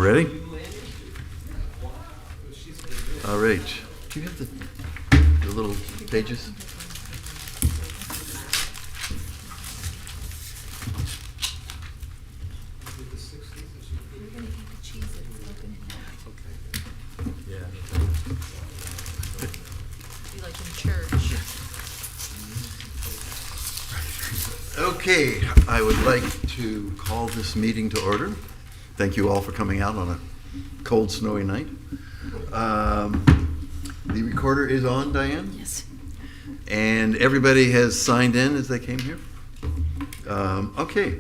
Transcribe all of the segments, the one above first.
Ready? All right. Do you have the little pages? Okay, I would like to call this meeting to order. Thank you all for coming out on a cold, snowy night. The recorder is on, Diane? Yes. And everybody has signed in as they came here? Okay.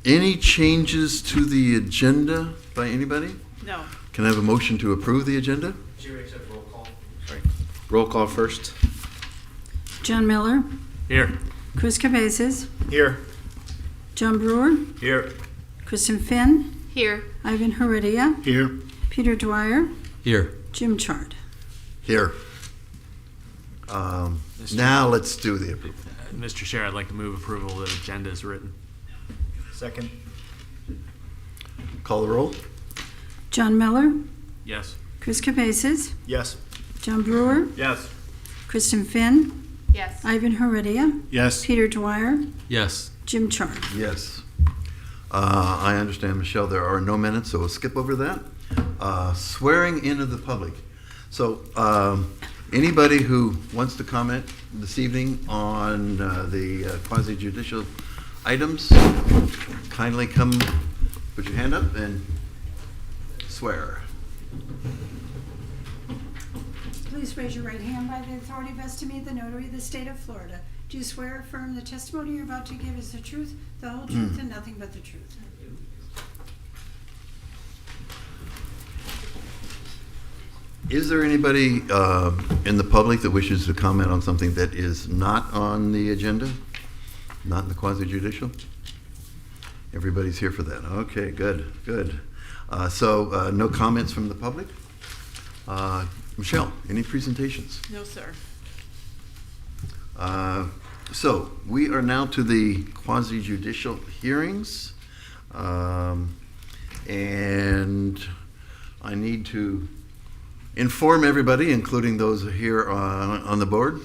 Any changes to the agenda by anybody? No. Can I have a motion to approve the agenda? Roll call. Roll call first. John Miller, Here. Chris Cabezas, Here. John Brewer, Here. Kristen Finn, Here. Ivan Heredia, Here. Peter Dwyer, Here. Jim Chard. Here. Now let's do the approval. Mr. Chair, I'd like to move approval of the agenda as written. Second. Call the roll. John Miller, Yes. Chris Cabezas, Yes. John Brewer, Yes. Kristen Finn, Yes. Ivan Heredia, Yes. Peter Dwyer, Yes. Jim Chard. Yes. I understand, Michelle, there are no minutes, so we'll skip over that. Swearing in of the public. So anybody who wants to comment this evening on the quasi-judicial items, kindly come put your hand up and swear. Please raise your right hand. By the authority vested in me, the notary of the state of Florida, do you swear or affirm the testimony you're about to give is the truth, the whole truth, and nothing but the truth? Is there anybody in the public that wishes to comment on something that is not on the agenda? Not in the quasi-judicial? Everybody's here for that. Okay, good, good. So no comments from the public? Michelle, any presentations? No, sir. So we are now to the quasi-judicial hearings. And I need to inform everybody, including those here on the board.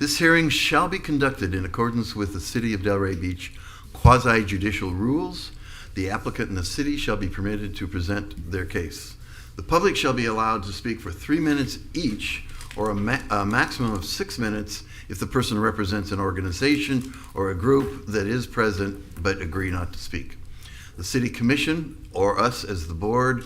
This hearing shall be conducted in accordance with the City of Delray Beach quasi-judicial rules. The applicant and the city shall be permitted to present their case. The public shall be allowed to speak for 3 minutes each, or a maximum of 6 minutes if the person represents an organization or a group that is present but agree not to speak. The city commission, or us as the board,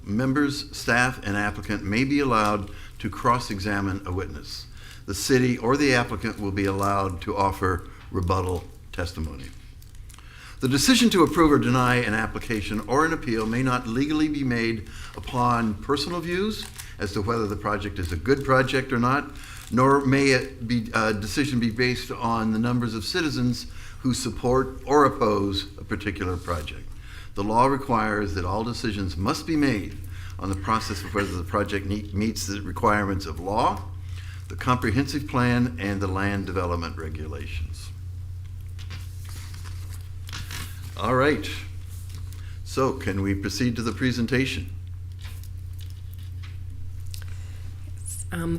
members, staff, and applicant may be allowed to cross-examine a witness. The city or the applicant will be allowed to offer rebuttal testimony. The decision to approve or deny an application or an appeal may not legally be made upon personal views as to whether the project is a good project or not, nor may a decision be based on the numbers of citizens who support or oppose a particular project. The law requires that all decisions must be made on the process of whether the project meets the requirements of law, the comprehensive plan, and the land development regulations. All right. So can we proceed to the presentation?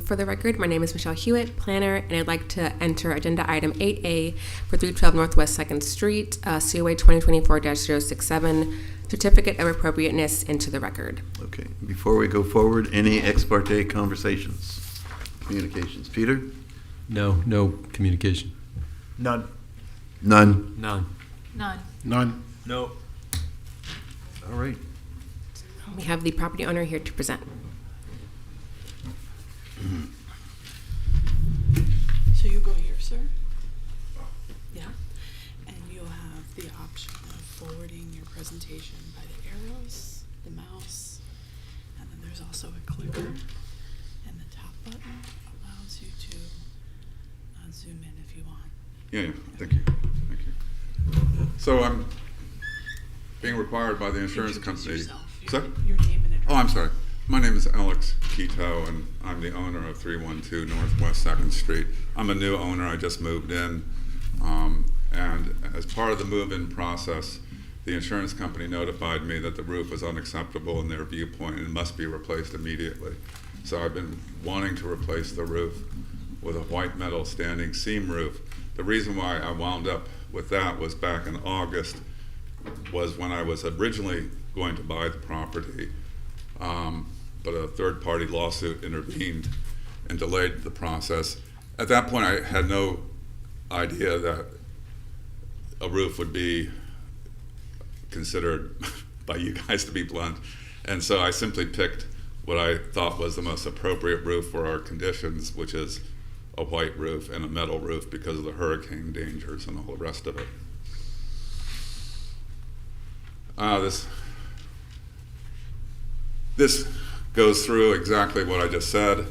For the record, my name is Michelle Hewitt, planner, and I'd like to enter agenda item 8A for 312 Northwest 2nd Street, COA 2024-067, certificate of appropriateness into the record. Okay. Before we go forward, any ex parte conversations, communications? Peter? No communication. None. None. None. None. No. All right. We have the property owner here to present. So you go here, sir? Yeah. And you'll have the option of forwarding your presentation by the arrows, the mouse, and then there's also a clicker. And the top button allows you to zoom in if you want. Yeah, thank you. Thank you. So I'm being required by the insurance Introduce company. yourself, Sir? your name and address. Oh, I'm sorry. My name is Alex Quito, and I'm the owner of 312 Northwest 2nd Street. I'm a new owner. I just moved in. And as part of the move-in process, the insurance company notified me that the roof was unacceptable in their viewpoint and must be replaced immediately. So I've been wanting to replace the roof with a white metal standing seam roof. The reason why I wound up with that was back in August, was when I was originally going to buy the property, but a third-party lawsuit intervened and delayed the process. At that point, I had no idea that a roof would be considered by you guys, to be blunt. And so I simply picked what I thought was the most appropriate roof for our conditions, which is a white roof and a metal roof because of the hurricane dangers and all the rest of it. This goes through exactly what I just said.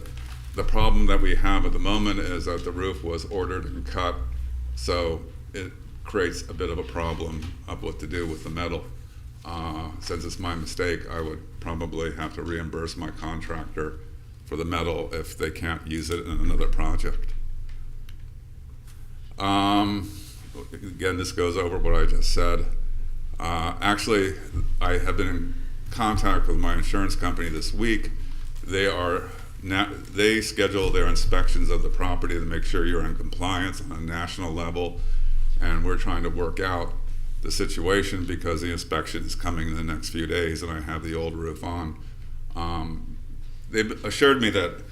The problem that we have at the moment is that the roof was ordered and cut, so it creates a bit of a problem of what to do with the metal. Since it's my mistake, I would probably have to reimburse my contractor for the metal if they can't use it in another project. Again, this goes over what I just said. Actually, I have been in contact with my insurance company this week. They schedule their inspections of the property to make sure you're in compliance on a national level, and we're trying to work out the situation because the inspection is coming in the next few days and I have the old roof on. They've assured me that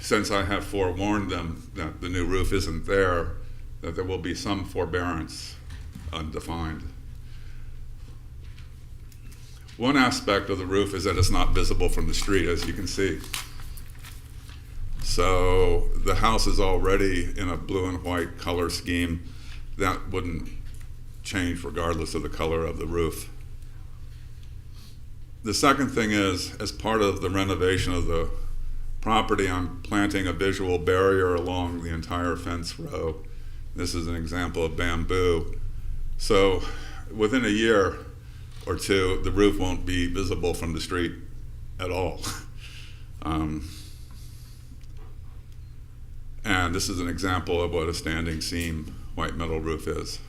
since I have forewarned them that the new roof isn't there, that there will be some forbearance, undefined. One aspect of the roof is that it's not visible from the street, as you can see. So the house is already in a blue and white color scheme. That wouldn't change regardless of the color of the roof. The second thing is, as part of the renovation of the property, I'm planting a visual barrier along the entire fence row. This is an example of bamboo. So within a year or two, the roof won't be visible from the street at all. And this is an example of what a standing seam white metal roof is.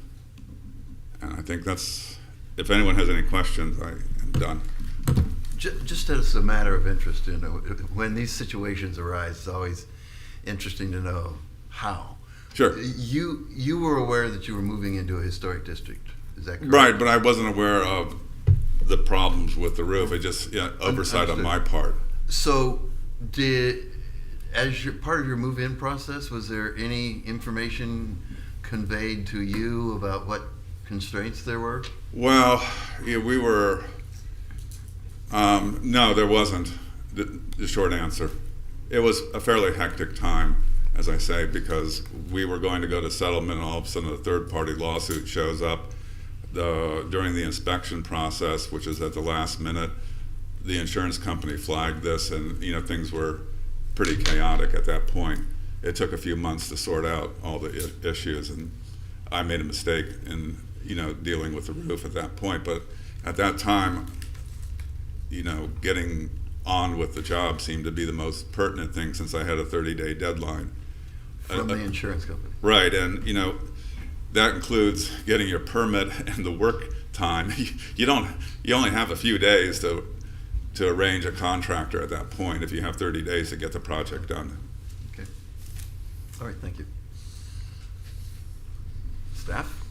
And I think that's, if anyone has any questions, I am done. Just as a matter of interest, you know, when these situations arise, it's always interesting to know how. Sure. You were aware that you were moving into a historic district, is that correct? Right, but I wasn't aware of the problems with the roof. It just, oversight on my part. So as part of your move-in process, was there any information conveyed to you about what constraints there were? Well, we were, no, there wasn't, the short answer. It was a fairly hectic time, as I say, because we were going to go to settlement and all of a sudden a third-party lawsuit shows up. During the inspection process, which is at the last minute, the insurance company flagged this and, things were pretty chaotic at that point. It took a few months to sort out all the issues, and I made a mistake in, dealing with the roof at that point. But at that time, getting on with the job seemed to be the most pertinent thing since I had a 30-day deadline. From the insurance company. Right, and that includes getting your permit and the work time. You only have a few days to arrange a contractor at that point if you have 30 days to get the project done. Okay. All right, thank you. Staff?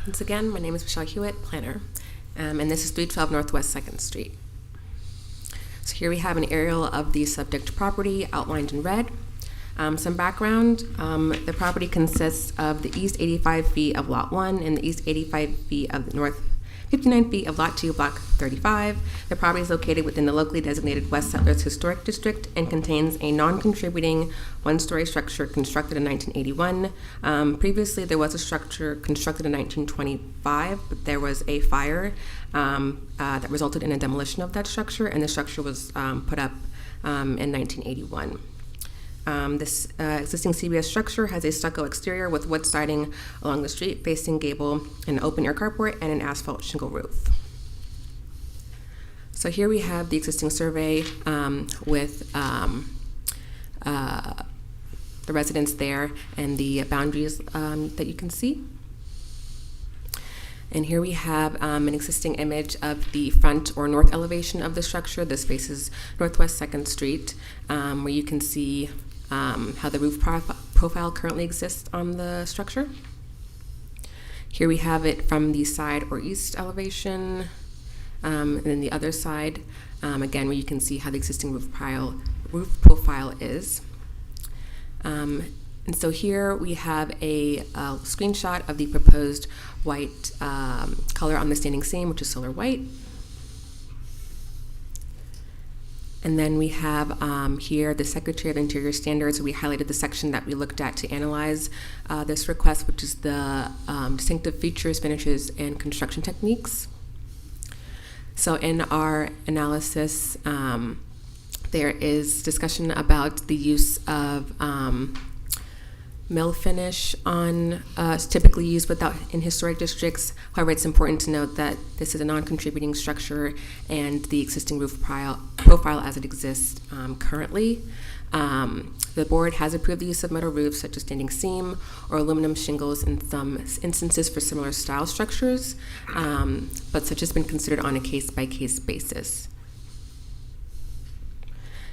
Once again, my name is Michelle Hewitt, planner, and this is 312 Northwest 2nd Street. So here we have an aerial of the subject property outlined in red. Some background, the property consists of the east 85 feet of Lot 1 and the east 85 feet of the north 59 feet of Lot 2, Block 35. The property is located within the locally designated West Settlers Historic District and contains a non-contributing one-story structure constructed in 1981. Previously, there was a structure constructed in 1925, but there was a fire that resulted in a demolition of that structure, and the structure was put up in 1981. This existing CBS structure has a stucco exterior with wood siding along the street facing gable, an open-air carport, and an asphalt shingle roof. So here we have the existing survey with the residents there and the boundaries that you can see. And here we have an existing image of the front or north elevation of the structure. This faces Northwest 2nd Street, where you can see how the roof profile currently exists on the structure. Here we have it from the side or east elevation, and then the other side, again, where you can see how the existing roof profile is. And so here we have a screenshot of the proposed white color on the standing seam, which is solar white. And then we have here the Secretary of Interior Standards. We highlighted the section that we looked at to analyze this request, which is the distinctive features, finishes, and construction techniques. So in our analysis, there is discussion about the use of mill finish on typically used in historic districts. However, it's important to note that this is a non-contributing structure and the existing roof profile as it exists currently. The board has approved the use of metal roofs such as standing seam or aluminum shingles in some instances for similar style structures, but such has been considered on a case-by-case basis.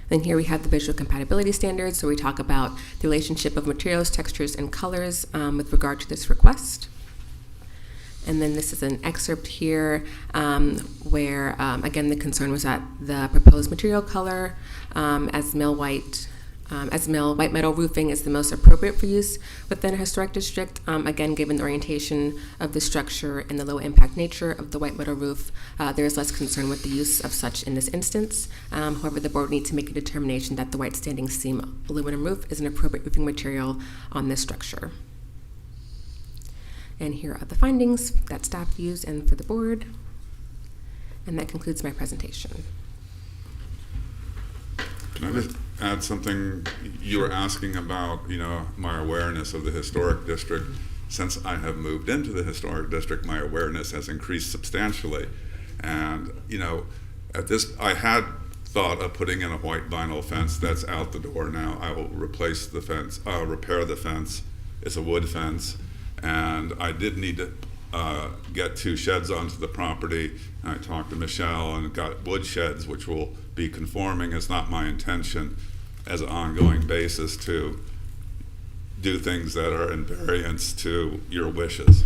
Then here we have the visual compatibility standards, so we talk about the relationship of materials, textures, and colors with regard to this request. And then this is an excerpt here where, again, the concern was that the proposed material color as mill white metal roofing is the most appropriate for use within a historic district. Again, given the orientation of the structure and the low impact nature of the white metal roof, there is less concern with the use of such in this instance. However, the board needs to make a determination that the white standing seam aluminum roof is an appropriate roofing material on this structure. And here are the findings that staff used and for the board. And that concludes my presentation. Can I just add something? You were asking about, my awareness of the historic district. Since I have moved into the historic district, my awareness has increased substantially. And, I had thought of putting in a white vinyl fence. That's out the door now. I will replace the fence, repair the fence. It's a wood fence. And I did need to get 2 sheds onto the property. And I talked to Michelle and got wood sheds, which will be conforming. It's not my intention as an ongoing basis to do things that are in variance to your wishes.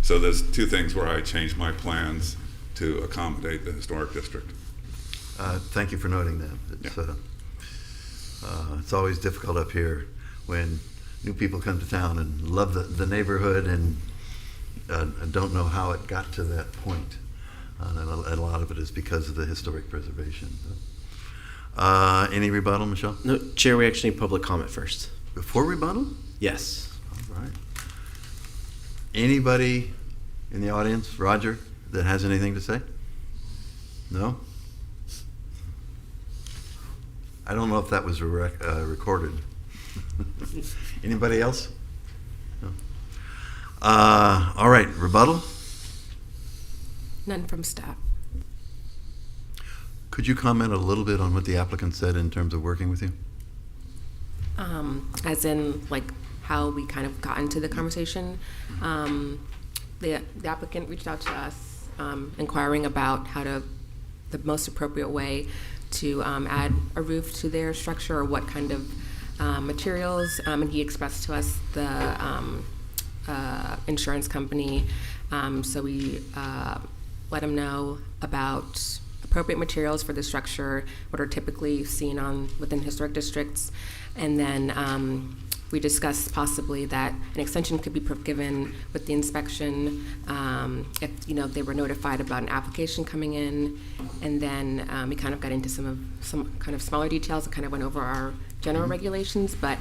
So there's 2 things where I changed my plans to accommodate the historic district. Thank you for noting that. It's always difficult up here when new people come to town and love the neighborhood and don't know how it got to that point. And a lot of it is because of the historic preservation. Any rebuttal, Michelle? No, Chair, we actually need public comment first. Before rebuttal? Yes. All right. Anybody in the audience, Roger, that has anything to say? No? I don't know if that was recorded. Anybody else? No. All right, rebuttal? None from staff. Could you comment a little bit on what the applicant said in terms of working with you? As in, like, how we kind of got into the conversation. The applicant reached out to us inquiring about the most appropriate way to add a roof to their structure or what kind of materials, and he expressed to us the insurance company, so we let him know about appropriate materials for the structure, what are typically seen within historic districts, and then we discussed possibly that an extension could be given with the inspection if they were notified about an application coming in, and then we kind of got into some kind of smaller details and kind of went over our general regulations, but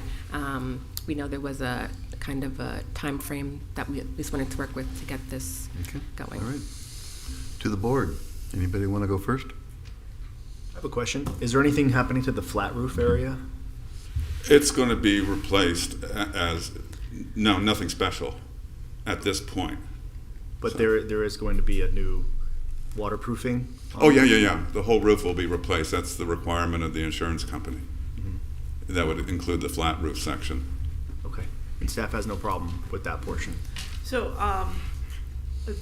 we know there was a kind of a time frame that we at least wanted to work with to get this going. All right. To the board. Anybody want to go first? I have a question. Is there anything happening to the flat roof area? It's going to be replaced nothing special at this point. But there is going to be a new waterproofing? Oh, yeah. The whole roof will be replaced. That's the requirement of the insurance company. Mm-hmm. That would include the flat roof section. Okay. And staff has no problem with that portion? So,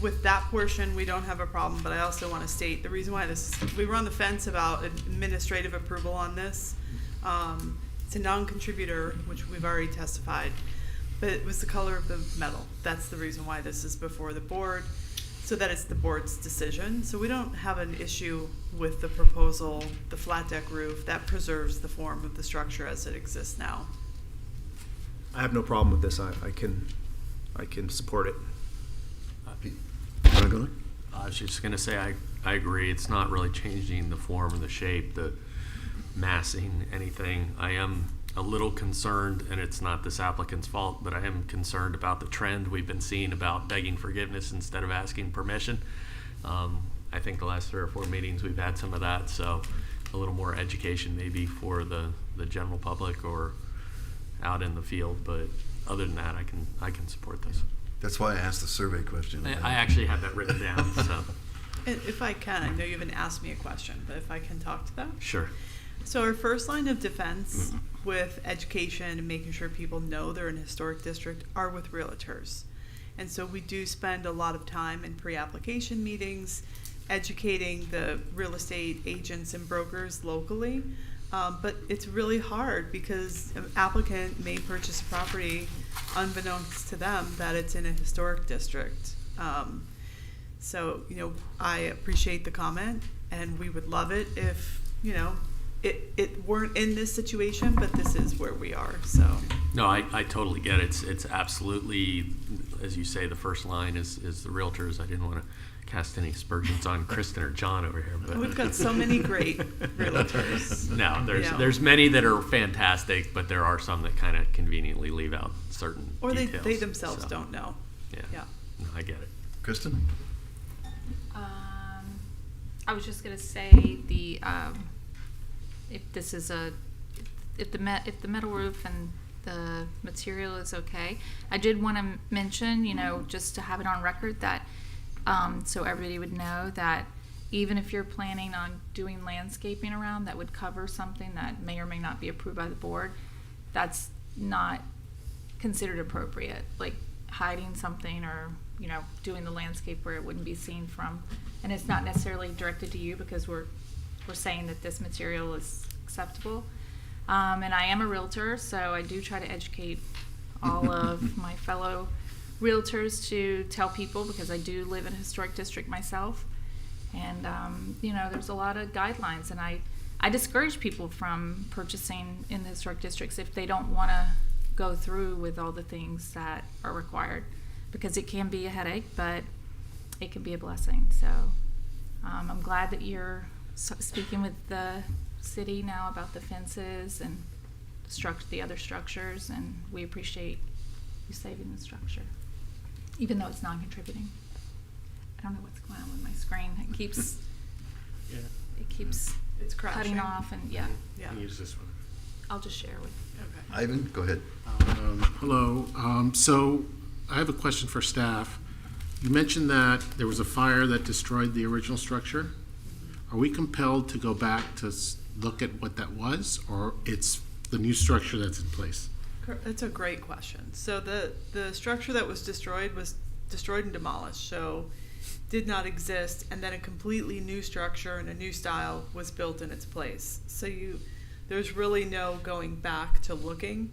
with that portion, we don't have a problem, but I also want to state the reason why we were on the fence about administrative approval on this. It's a non-contributor, which we've already testified, but it was the color of the metal. That's the reason why this is before the board, so that it's the board's decision. So we don't have an issue with the proposal, the flat deck roof, that preserves the form of the structure as it exists now. I have no problem with this. I can support it. Wanna go? I was just gonna say, I agree, it's not really changing the form or the shape, the massing, anything. I am a little concerned, and it's not this applicant's fault, but I am concerned about the trend we've been seeing about begging forgiveness instead of asking permission. I think the last 3 or 4 meetings, we've had some of that, so a little more education maybe for the general public or out in the field, but other than that, I can support this. That's why I asked the survey question. I actually have that written down, so, And if I can, I know you haven't asked me a question, but if I can talk to that. sure. So our first line of defense with education and making sure people know they're in a historic district are with realtors. And so we do spend a lot of time in pre-application meetings educating the real estate agents and brokers locally. But it's really hard because an applicant may purchase a property unbeknownst to them that it's in a historic district. So, I appreciate the comment, and we would love it if, it weren't in this situation, but this is where we are, so. No, I totally get it. It's absolutely, as you say, the first line is the realtors. I didn't want to cast any aspersions on Kristen or John over here, but We've got so many great realtors. no, Yeah. there's many that are fantastic, but there are some that kind of conveniently leave out certain Or details. they themselves so, don't know. Yeah, Yeah. No, I get it. Kristen? I was just gonna say if the metal roof and the material is okay. I did want to mention, just to have it on record that so everybody would know that even if you're planning on doing landscaping around that would cover something that may or may not be approved by the board, that's not considered appropriate, like hiding something or doing the landscape where it wouldn't be seen from. And it's not necessarily directed to you because we're saying that this material is acceptable. And I am a realtor, so I do try to educate all of my fellow realtors to tell people, because I do live in a historic district myself. And, there's a lot of guidelines, and I discourage people from purchasing in the historic districts if they don't want to go through with all the things that are required, because it can be a headache, but it can be a blessing. So I'm glad that you're speaking with the city now about the fences and the other structures, and we appreciate you saving the structure, even though it's non-contributing. I don't know what's going on with my screen. It keeps It's crashing. cutting off, and yeah, Use this one. I'll just share with Okay. Ivan, go ahead. Hello. So I have a question for staff. You mentioned that there was a fire that destroyed the original structure. Are we compelled to go back to look at what that was, or it's the new structure that's in place? That's a great question. So the structure that was destroyed and demolished, so did not exist, and then a completely new structure and a new style was built in its place. So there's really no going back to looking.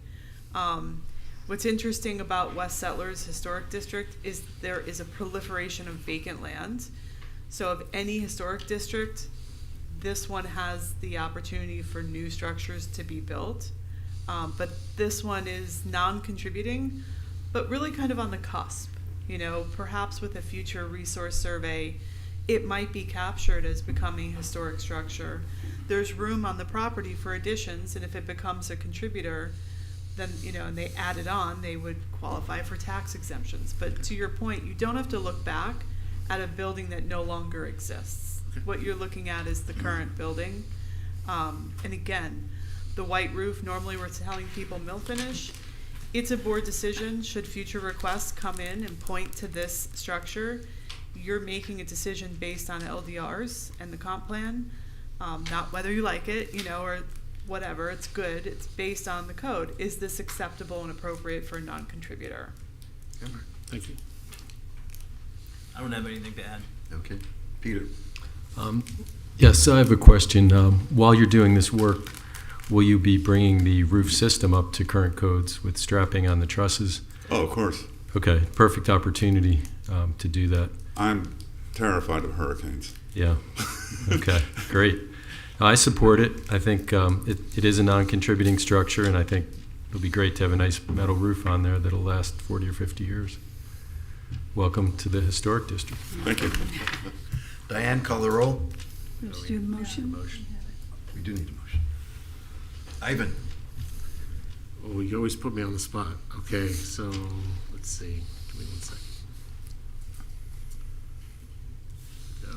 What's interesting about West Settlers Historic District is there is a proliferation of vacant land. So of any historic district, this one has the opportunity for new structures to be built. But this one is non-contributing, but really kind of on the cusp. Perhaps with a future resource survey, it might be captured as becoming a historic structure. There's room on the property for additions, and if it becomes a contributor, then, and they add it on, they would qualify for tax exemptions. But to your point, you don't have to look back at a building that no longer exists. What you're looking at is the current building. And again, the white roof, normally we're telling people mill finish. It's a board decision. Should future requests come in and point to this structure, you're making a decision based on LDRs and the comp plan, not whether you like it, or whatever, it's good. It's based on the code. Is this acceptable and appropriate for a non-contributor? Thank you. I don't have anything to add. Okay. Peter? Yes, I have a question. While you're doing this work, will you be bringing the roof system up to current codes with strapping on the trusses? Oh, of course. Okay, perfect opportunity to do that. I'm terrified of hurricanes. Yeah. Okay, great. I support it. I think it is a non-contributing structure, and I think it'll be great to have a nice metal roof on there that'll last 40 or 50 years. Welcome to the Historic District. Thank you. Diane, call the roll. Let's do the motion. We do need a motion. Ivan? Oh, you always put me on the spot. Okay, so let's see. Give me 1 second. Go.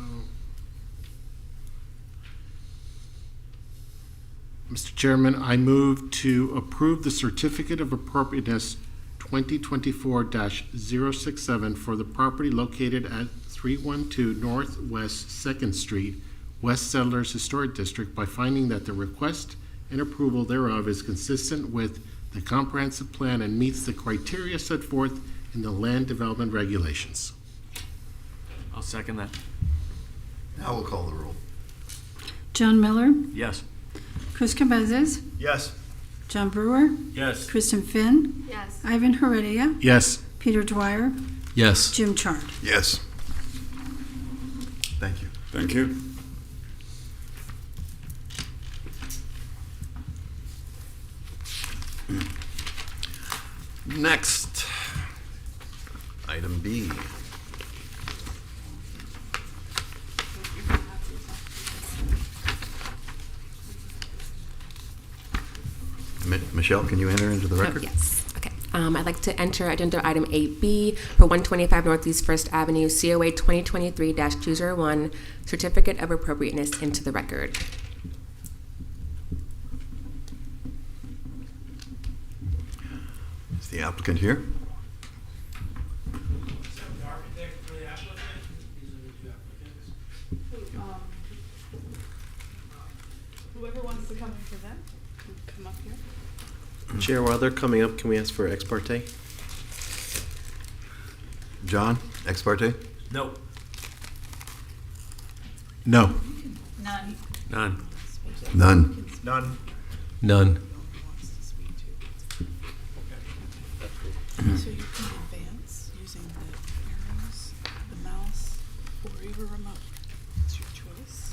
Mr. Chairman, I move to approve the Certificate of Appropriateness 2024-067 for the property located at 312 Northwest 2nd Street, West Settlers Historic District, by finding that the request and approval thereof is consistent with the comprehensive plan and meets the criteria set forth in the land development regulations. I'll second that. Now we'll call the roll. John Miller, Yes. Chris Cabezas, Yes. John Brewer, Yes. Kristen Finn, Yes. Ivan Heredia, Yes. Peter Dwyer, Yes. Jim Chard. Yes. Thank you. Thank you. Next, item B. Michelle, can you enter into the record? Yes. Okay. I'd like to enter agenda item 8B for 125 Northeast First Avenue, COA 2023-201, Certificate of Appropriateness into the record. Is the applicant here? Whoever wants to come and present, come up here. Chair, while they're coming up, can we ask for ex parte? John, ex parte? No. No. None. None. None. None. None. So you can advance using the arrows, the mouse, or even remote. It's your choice.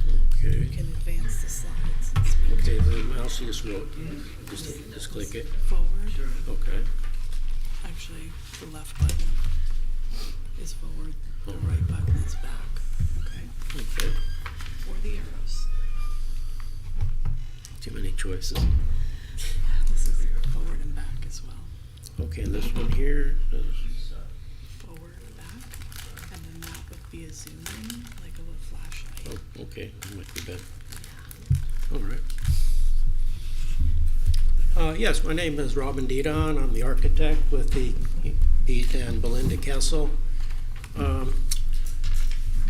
You Okay. can advance the slides and speak Okay, the mouse you just wrote. Just click it. forward. Okay. Actually, the left button is forward, the right button is back. Okay? Okay. Or the arrows. Too many choices. This is forward and back as well. Okay, and this one here is Forward and back. And then that would be a zoom in, like a little flashlight. oh, okay, that might be better. All right. Yes, my name is Robin Didon. I'm the architect with the Pete and Belinda Kessel.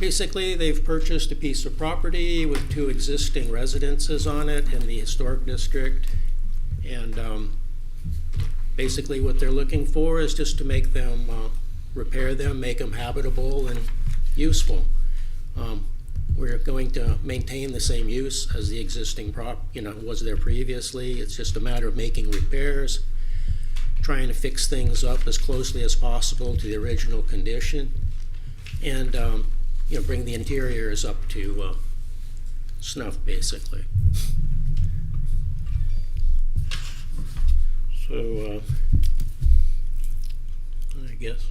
Basically, they've purchased a piece of property with 2 existing residences on it in the historic district. And basically what they're looking for is just to make them, repair them, make them habitable and useful. We're going to maintain the same use as the existing was there previously. It's just a matter of making repairs, trying to fix things up as closely as possible to the original condition, and bring the interiors up to snuff, basically. So, I guess.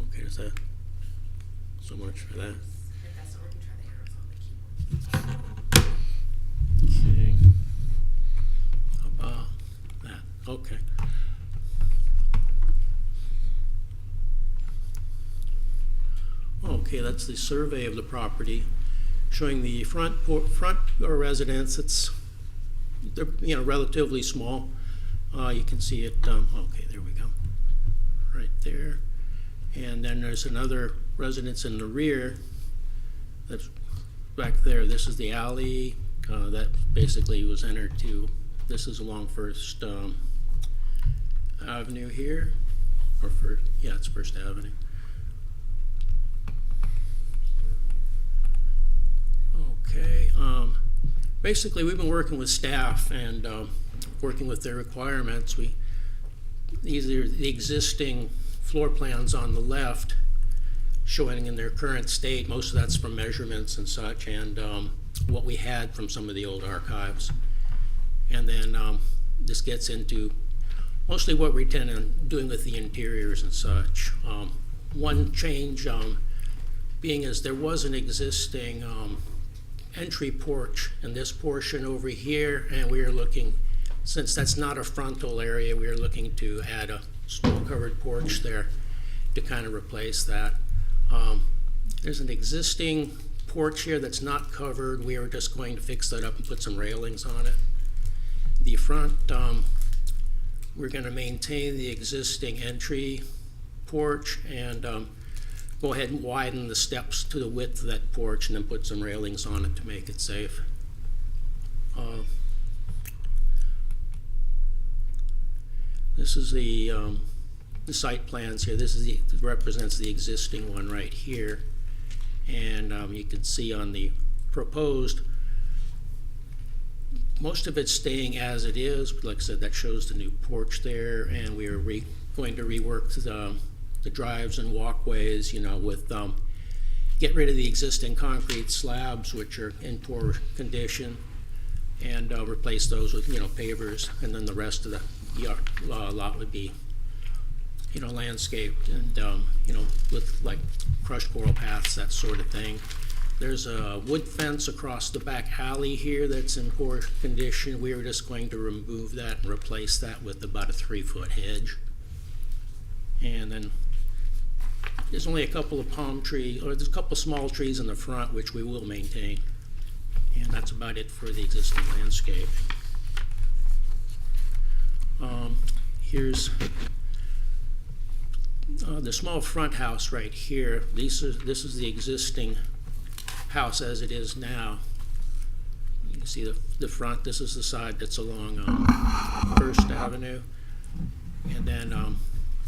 Okay, is that so much for that? Okay. How about that? Okay. Okay, that's the survey of the property showing the front residence. They're relatively small. You can see it. Okay, there we go. Right there. And then there's another residence in the rear that's back there. This is the alley that basically was entered to. This is along First Avenue here, it's First Avenue. Okay. Basically, we've been working with staff and working with their requirements. These are the existing floor plans on the left, showing in their current state. Most of that's from measurements and such, and what we had from some of the old archives. And then this gets into mostly what we intend on doing with the interiors and such. One change being is there was an existing entry porch in this portion over here, and we are looking, since that's not a frontal area, we are looking to add a small covered porch there to kind of replace that. There's an existing porch here that's not covered. We are just going to fix that up and put some railings on it. The front, we're going to maintain the existing entry porch and go ahead and widen the steps to the width of that porch and then put some railings on it to make it safe. This is the site plans here. This is represents the existing one right here. And you can see on the proposed, most of it's staying as it is. Like I said, that shows the new porch there, and we are going to rework the drives and walkways, with get rid of the existing concrete slabs, which are in poor condition, and replace those with, pavers, and then the rest of the lot would be, landscaped and, with like crushed coral paths, that sort of thing. There's a wood fence across the back alley here that's in poor condition. We are just going to remove that and replace that with about a 3-foot hedge. And then there's only a couple of palm trees, or there's a couple small trees in the front, which we will maintain. And that's about it for the existing landscape. Here's the small front house right here. This is the existing house as it is now. You can see the front. This is the side that's along First Avenue, and then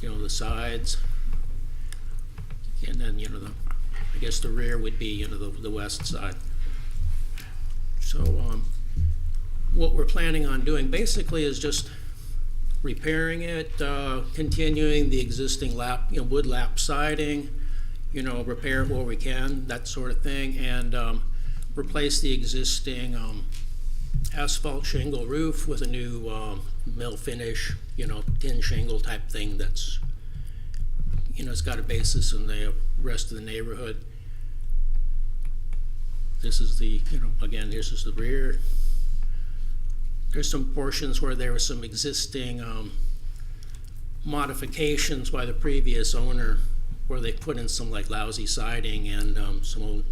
the sides, and then I guess the rear would be the west side. So what we're planning on doing basically is just repairing it, continuing the existing wood lap siding, repair it where we can, that sort of thing, and replace the existing asphalt shingle roof with a new mill finish, tin shingle type thing that's, it's got a basis in the rest of the neighborhood. This is the, again, this is the rear. There's some portions where there were some existing modifications by the previous owner where they put in some like lousy siding and some old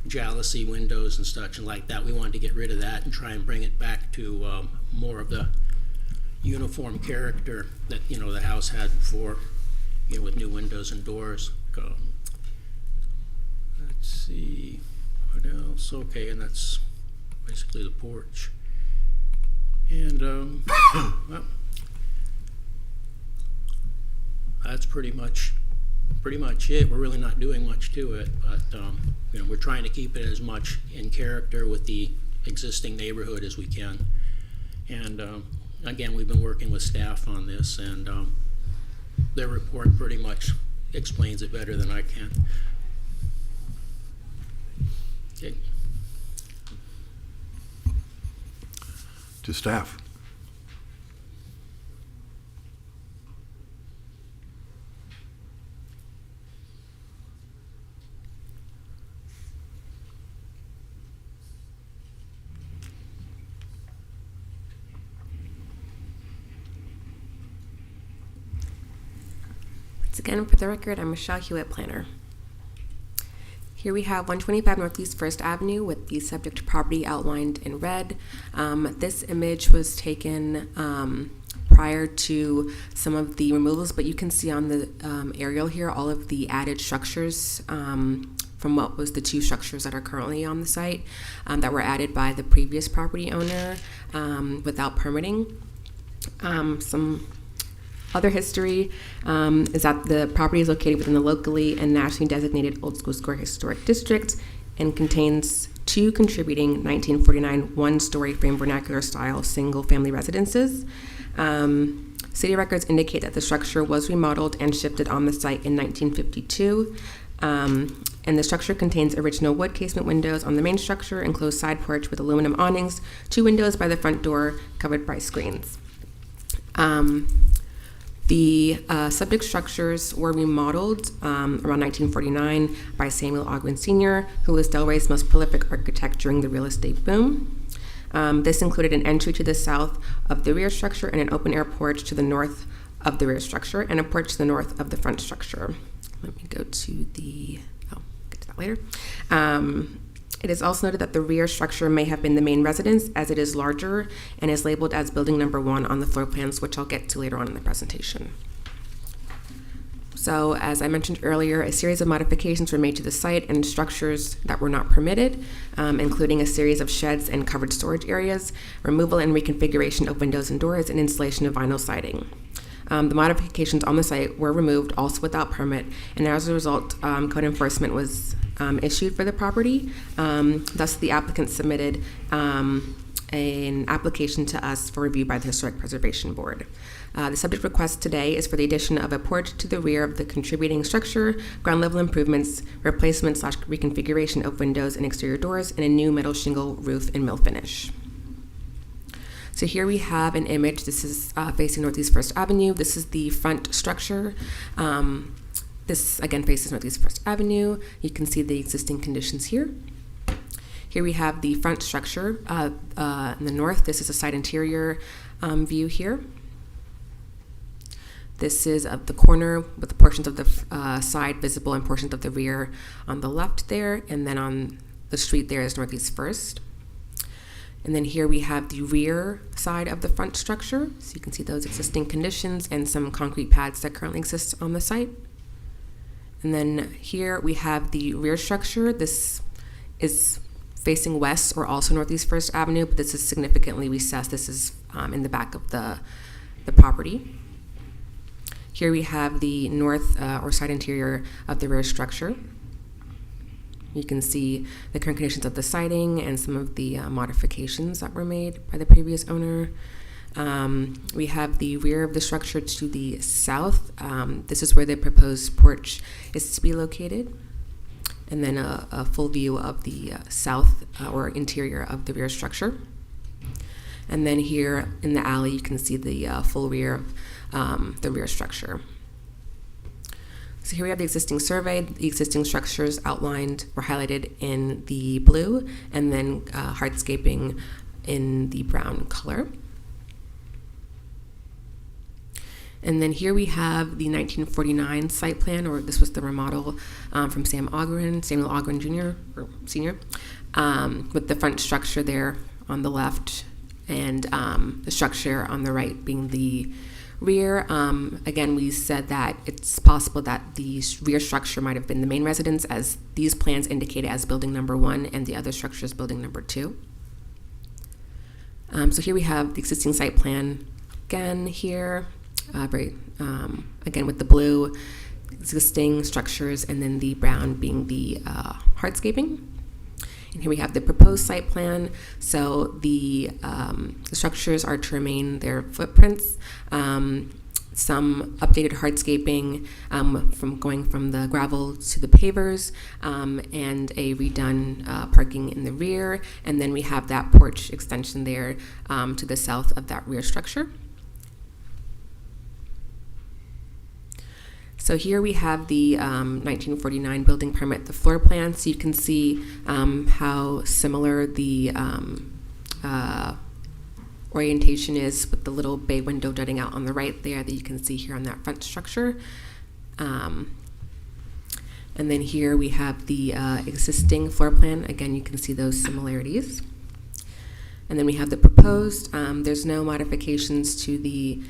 jalousie windows and such and like that. We wanted to get rid of that and try and bring it back to more of the uniform character that the house had before, with new windows and doors. Let's see what else. Okay, and that's basically the porch. And well, that's pretty much it. We're really not doing much to it, but we're trying to keep it as much in character with the existing neighborhood as we can. And again, we've been working with staff on this, and their report pretty much explains it better than I can. Okay. To staff. Once again, for the record, I'm Michelle Hewitt, planner. Here we have 125 Northeast First Avenue with the subject property outlined in red. This image was taken prior to some of the removals, but you can see on the aerial here all of the added structures from what was the 2 structures that are currently on the site that were added by the previous property owner without permitting. Some other history is that the property is located within the locally and nationally designated Old School Square Historic District and contains 2 two contributing 1949 one-story frame vernacular style single-family residences. City records indicate that the structure was remodeled and shifted on the site in 1952. And the structure contains original wood casement windows on the main structure, enclosed side porch with aluminum awnings, 2 windows by the front door covered by screens. The subject structures were remodeled around 1949 by Samuel Ogren Sr., who was Delray's most prolific architect during the real estate boom. This included an entry to the south of the rear structure and an open-air porch to the north of the rear structure and a porch to the north of the front structure. Let me go to the, get to that later. It is also noted that the rear structure may have been the main residence, as it is larger and is labeled as building number 1 on the floor plans, which I'll get to later on in the presentation. So, as I mentioned earlier, a series of modifications were made to the site and structures that were not permitted, including a series of sheds and covered storage areas, removal and reconfiguration of windows and doors, and installation of vinyl siding. The modifications on the site were removed, also without permit, and as a result, code enforcement was issued for the property. Thus, the applicant submitted an application to us for review by the Historic Preservation Board. The subject request today is for the addition of a porch to the rear of the contributing structure, ground level improvements, replacement/reconfiguration of windows and exterior doors, and a new metal shingle roof and mill finish. So here we have an image. This is facing Northeast First Avenue. This is the front structure. This again faces Northeast First Avenue. You can see the existing conditions here. Here we have the front structure in the north. This is a side interior view here. This is the corner with the portions of the side visible and portions of the rear on the left there, and then on the street there is Northeast First. And then here we have the rear side of the front structure. So you can see those existing conditions and some concrete pads that currently exist on the site. And then here we have the rear structure. This is facing west or also Northeast First Avenue, but this is significantly recessed. This is in the back of the property. Here we have the north or side interior of the rear structure. You can see the current conditions of the siding and some of the modifications that were made by the previous owner. We have the rear of the structure to the south. This is where the proposed porch is to be located. And then a full view of the south or interior of the rear structure. And then here in the alley, you can see the full rear of the rear structure. So here we have the existing survey. The existing structures outlined were highlighted in the blue, and then hardscaping in the brown color. And then here we have the 1949 site plan, or this was the remodel from Samuel Ogren Jr. or Sr., with the front structure there on the left, and the structure on the right being the rear. Again, we said that it's possible that the rear structure might have been the main residence, as these plans indicate it as building number 1 and the other structure is building number 2. So here we have the existing site plan again here, again with the blue existing structures and then the brown being the hardscaping. And here we have the proposed site plan. So the structures are to remain their footprints. Some updated hardscaping from going from the gravel to the pavers, and a redone parking in the rear. And then we have that porch extension there to the south of that rear structure. So here we have the 1949 building permit, the floor plan, so you can see how similar the orientation is with the little bay window jutting out on the right there that you can see here on that front structure. And then here we have the existing floor plan. Again, you can see those similarities. And then we have the proposed. There's no modifications to the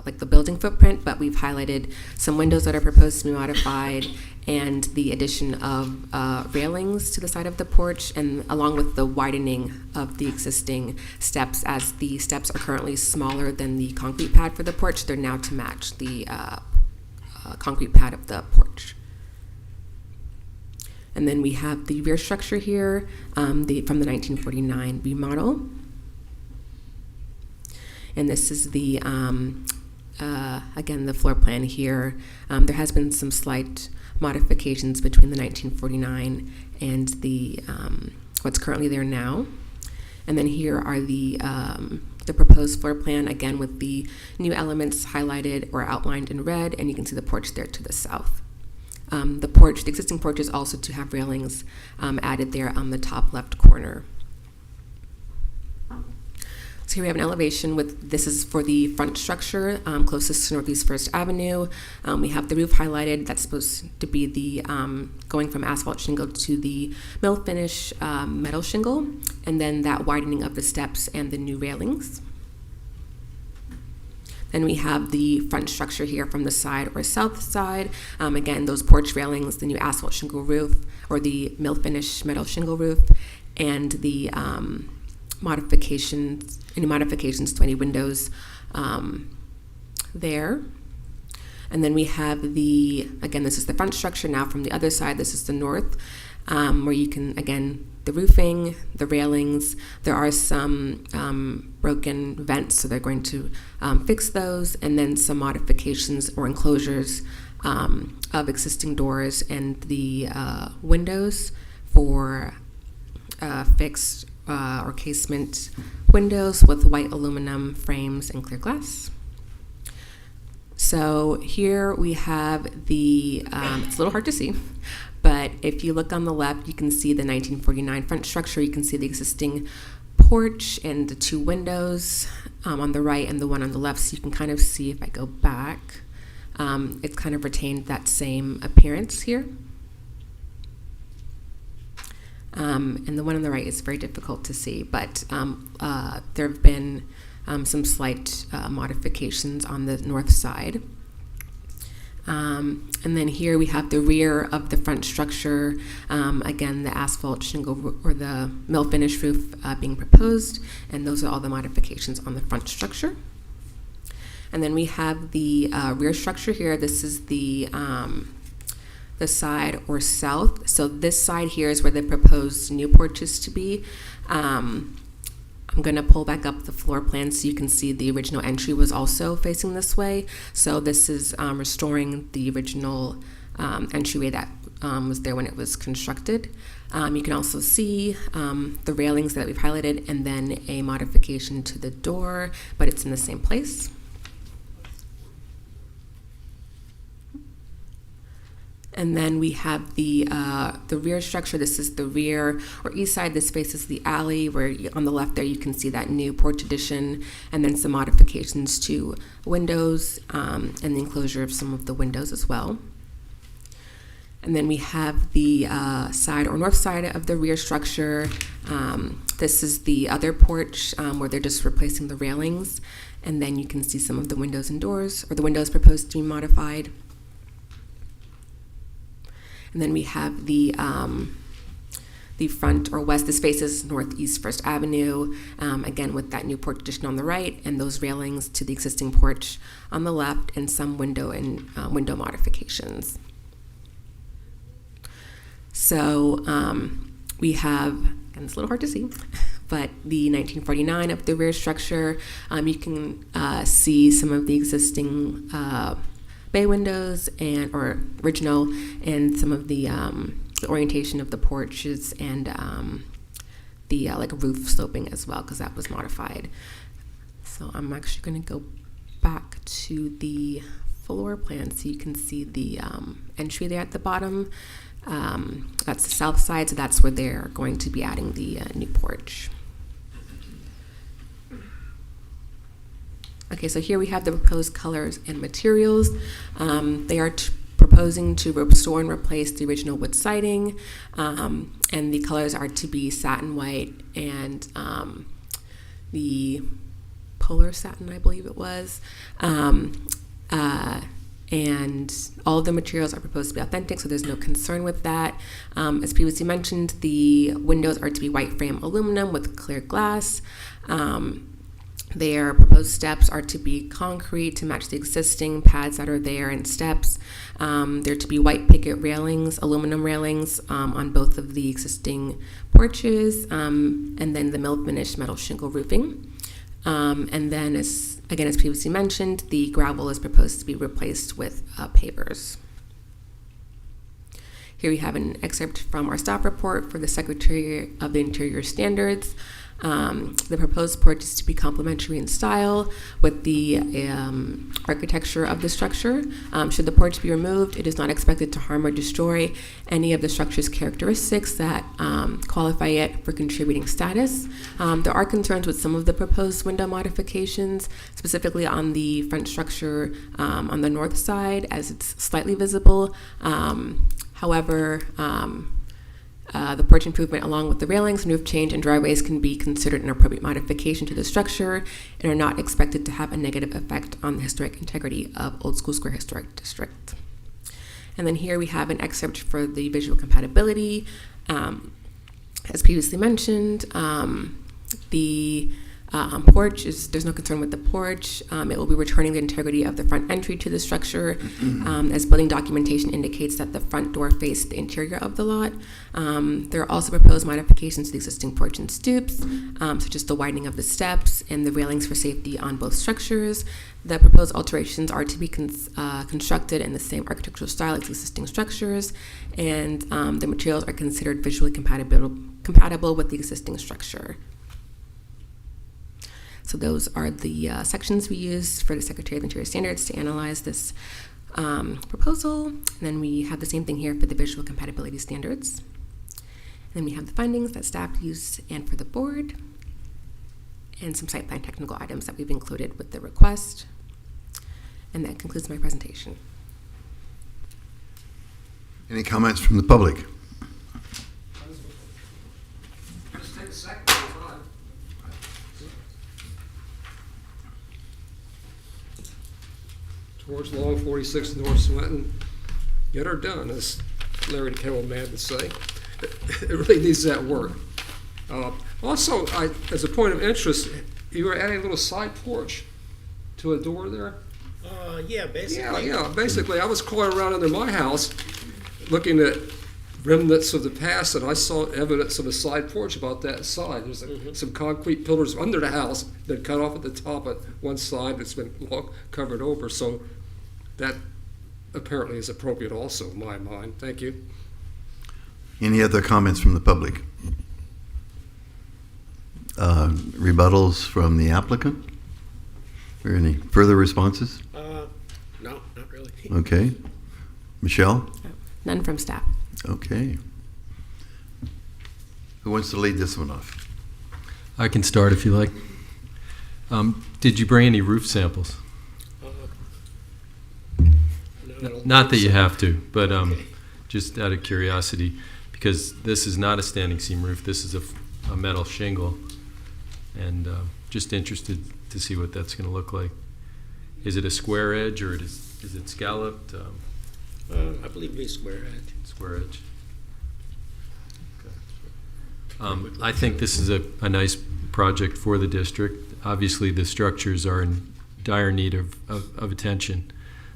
like the building footprint, but we've highlighted some windows that are proposed to be modified and the addition of railings to the side of the porch, and along with the widening of the existing steps, as the steps are currently smaller than the concrete pad for the porch. They're now to match the concrete pad of the porch. And then we have the rear structure here from the 1949 remodel. And this is the, again, the floor plan here. There has been some slight modifications between the 1949 and the what's currently there now. And then here are the proposed floor plan, again with the new elements highlighted or outlined in red, and you can see the porch there to the south. The existing porch is also to have railings added there on the top left corner. So here we have an elevation this is for the front structure closest to Northeast First Avenue. We have the roof highlighted. That's supposed to be the going from asphalt shingle to the mill finish metal shingle, and then that widening of the steps and the new railings. Then we have the front structure here from the side or south side. Again, those porch railings, the new asphalt shingle roof or the mill finish metal shingle roof, and the modifications to any windows there. And then we have again, this is the front structure now from the other side. This is the north, where you can, again, the roofing, the railings. There are some broken vents, so they're going to fix those, and then some modifications or enclosures of existing doors and the windows for fixed or casement windows with white aluminum frames and clear glass. So here we have it's a little hard to see, but if you look on the left, you can see the 1949 front structure. You can see the existing porch and the two windows on the right and the one on the left. So you can kind of see, if I go back, it's kind of retained that same appearance here. And the one on the right is very difficult to see, but there have been some slight modifications on the north side. And then here we have the rear of the front structure. Again, the asphalt shingle or the mill finish roof being proposed, and those are all the modifications on the front structure. And then we have the rear structure here. This is the side or south. So this side here is where the proposed new porch is to be. I'm going to pull back up the floor plan so you can see the original entry was also facing this way. So this is restoring the original entryway that was there when it was constructed. You can also see the railings that we've highlighted, and then a modification to the door, but it's in the same place. And then we have the rear structure. This is the rear or east side. This faces the alley, where on the left there you can see that new porch addition, and then some modifications to windows and the enclosure of some of the windows as well. And then we have the side or north side of the rear structure. This is the other porch where they're just replacing the railings, and then you can see some of the windows and doors, or the windows proposed to be modified. And then we have the front or west. This faces Northeast First Avenue, again with that new porch addition on the right, and those railings to the existing porch on the left, and some window and window modifications. So we have, and it's a little hard to see, but the 1949 of the rear structure. You can see some of the existing bay windows or original, and some of the orientation of the porches, and the like roof sloping as well, because that was modified. So I'm actually going to go back to the floor plan so you can see the entry there at the bottom. That's the south side, so that's where they're going to be adding the new porch. Okay, so here we have the proposed colors and materials. They are proposing to restore and replace the original wood siding, and the colors are to be satin white and the polar satin, I believe it was. And all of the materials are proposed to be authentic, so there's no concern with that. As previously mentioned, the windows are to be white frame aluminum with clear glass. Their proposed steps are to be concrete to match the existing pads that are there and steps. They're to be white picket railings, aluminum railings on both of the existing porches, and then the mill finished metal shingle roofing. And then, as previously mentioned, the gravel is proposed to be replaced with pavers. Here we have an excerpt from our staff report for the Secretary of the Interior Standards. The proposed porch is to be complementary in style with the architecture of the structure. Should the porch be removed, it is not expected to harm or destroy any of the structure's characteristics that qualify it for contributing status. There are concerns with some of the proposed window modifications, specifically on the front structure on the north side, as it's slightly visible. However, the porch improvement, along with the railings, roof change, and driveways, can be considered an appropriate modification to the structure and are not expected to have a negative effect on the historic integrity of Old School Square Historic District. And then here we have an excerpt for the visual compatibility. As previously mentioned, the porch there's no concern with the porch. It will be returning the integrity of the front entry to the structure, as building documentation indicates that the front door faced the interior of the lot. There are also proposed modifications to the existing porch and stoops, such as the widening of the steps and the railings for safety on both structures. The proposed alterations are to be constructed in the same architectural style as existing structures, and the materials are considered visually compatible with the existing structure. So those are the sections we used for the Secretary of Interior Standards to analyze this proposal. And then we have the same thing here for the visual compatibility standards. And then we have the findings that staff used and for the board, and some site plan technical items that we've included with the request. And that concludes my presentation. Any comments from the public? Just take a second. Towards Long 46 North Swinton. Get her done, as Larry the Kennel Man would say. It really needs that work. Also, as a point of interest, you were adding a little side porch to a door there? Yeah, basically. Yeah, basically. I was calling around under my house looking at remnants of the past, and I saw evidence of a side porch about that side. There's some concrete pillars under the house, then cut off at the top at one side. It's been covered over, so that apparently is appropriate also in my mind. Thank you. Any other comments from the public? Rebuttals from the applicant? Or any further responses? No, not really. Okay. Michelle? None from staff. Okay. Who wants to lead this one off? I can start if you like. Did you bring any roof samples? No. Not that you have to, but just out of curiosity, because this is not a standing seam roof. This is a metal shingle, and just interested to see what that's going to look like. Is it a square edge or is it scalloped? I believe it'd be square edge. Square edge. Okay. I think this is a nice project for the district. Obviously, the structures are in dire need of attention,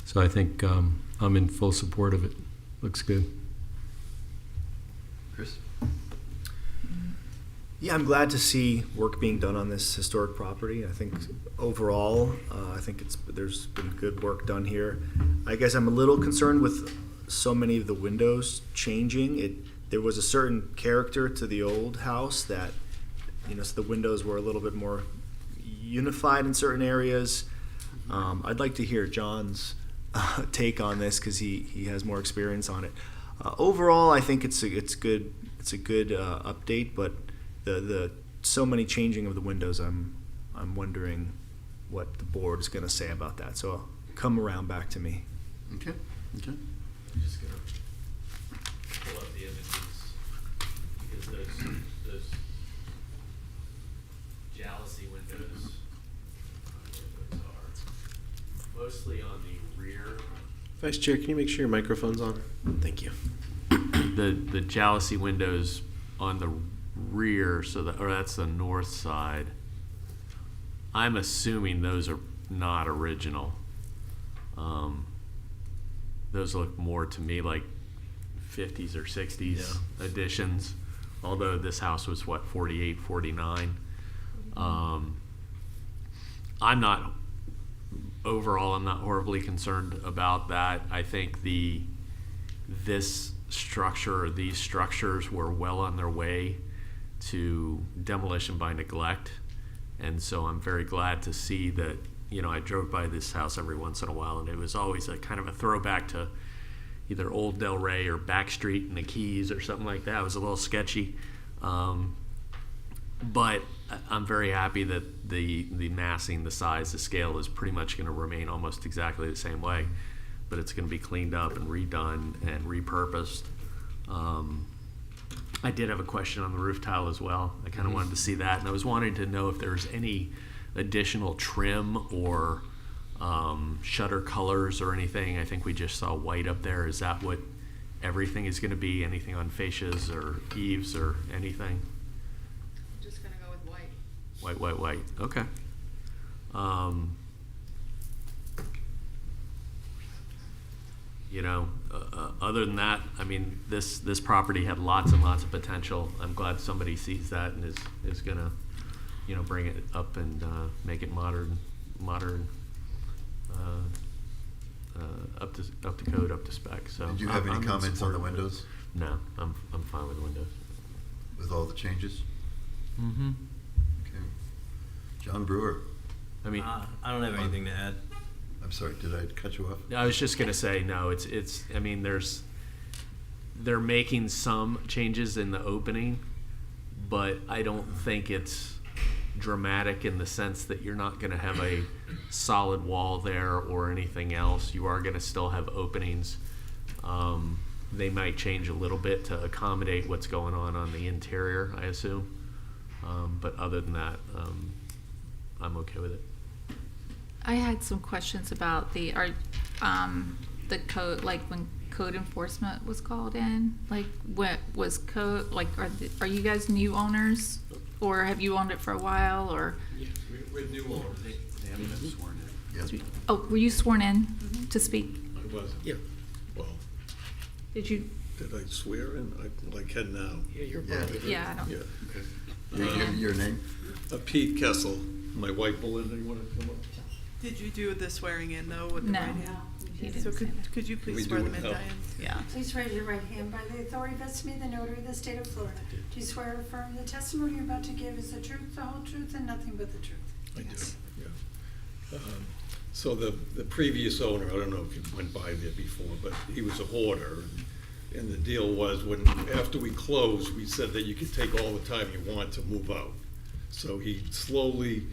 so I think I'm in full support of it. Looks good. Chris? Yeah, I'm glad to see work being done on this historic property. I think overall, I think there's been good work done here. I guess I'm a little concerned with so many of the windows changing. There was a certain character to the old house that, so the windows were a little bit more unified in certain areas. I'd like to hear John's take on this because he has more experience on it. Overall, I think it's good. It's a good update, but the so many changing of the windows, I'm wondering what the board is going to say about that. So I'll come around back to me. Okay. I'm just gonna pull up the images because those jalousie windows are mostly on the rear. Vice Chair, can you make sure your microphone's on? Thank you. The jalousie windows on the rear, or that's the north side. I'm assuming those are not original. Those look more to me like 50s or 60s additions, although this house was, what, 48, 49. I'm not horribly concerned about that. I think this structure or these structures were well on their way to demolition by neglect. And so I'm very glad to see that, I drove by this house every once in a while, and it was always a kind of a throwback to either Old Del Rey or Backstreet in the Keys or something like that. It was a little sketchy. But I'm very happy that the massing, the size, the scale is pretty much going to remain almost exactly the same way, but it's going to be cleaned up and redone and repurposed. I did have a question on the roof tile as well. I kind of wanted to see that, and I was wanting to know if there's any additional trim or shutter colors or anything. I think we just saw white up there. Is that what everything is going to be? Anything on fascias or eaves or anything? Just gonna go with white. White. Okay. Other than that, I mean, this property had lots and lots of potential. I'm glad somebody sees that and is gonna, bring it up and make it modern, up to code, up to spec. So. Did you have any I'm in comments on support the of it. windows No, I'm fine with the windows. with all the changes? Mm-hmm. Okay. John Brewer. I mean, I don't have anything to add. I'm sorry, did I cut you off? I was just gonna say, no, I mean, they're making some changes in the opening, but I don't think it's dramatic in the sense that you're not gonna have a solid wall there or anything else. You are gonna still have openings. They might change a little bit to accommodate what's going on the interior, I assume. But other than that, I'm okay with it. I had some questions about the code, like when code enforcement was called in, like what was code, like are you guys new owners, or have you owned it for a while, or? Yeah, we're new owners. They haven't been sworn in. Yes. Oh, were you sworn in to speak? I was. Yeah. Well, Did you? did I swear in? I can now. Yeah, you're Yeah. probably. Yeah, I don't. Yeah. Your name? Pete Kessel, my white Belinda, you want to come up? Did you do the swearing in though with the No. right hand? He So didn't say that. could you We please do swear it them in, now. Diane? Yeah. Please raise your right hand. By the authority vested in me, the notary of the state of Florida, do you swear or affirm the testimony you're about to give is the truth, the whole truth, and nothing but the truth? I do, yeah. So the previous owner, I don't know if you went by there before, but he was a hoarder. And the deal was after we closed, we said that you could take all the time you want to move out. So he slowly,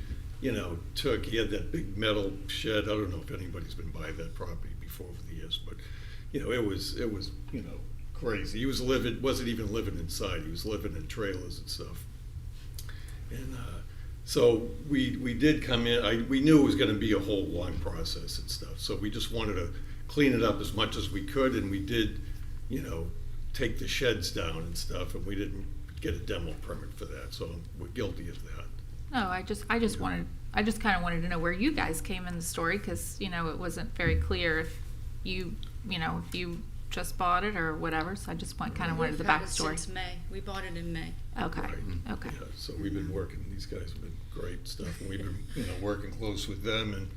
he had that big metal shed. I don't know if anybody's been by that property before over the years, but, it was crazy. He wasn't even living inside. He was living in trailers and stuff. And so we did come in. We knew it was going to be a whole long process and stuff. So we just wanted to clean it up as much as we could, and we did, take the sheds down and stuff, and we didn't get a demo permit for that. So we're guilty of that. No, I just kind of wanted to know where you guys came in the story, because it wasn't very clear if you just bought it or whatever. So I just kind of wanted the We've had it backstory. since May. We bought it in May. Okay. Right. Okay. Yeah, so we've been working, these guys have been great stuff, and we've been, working close with them, and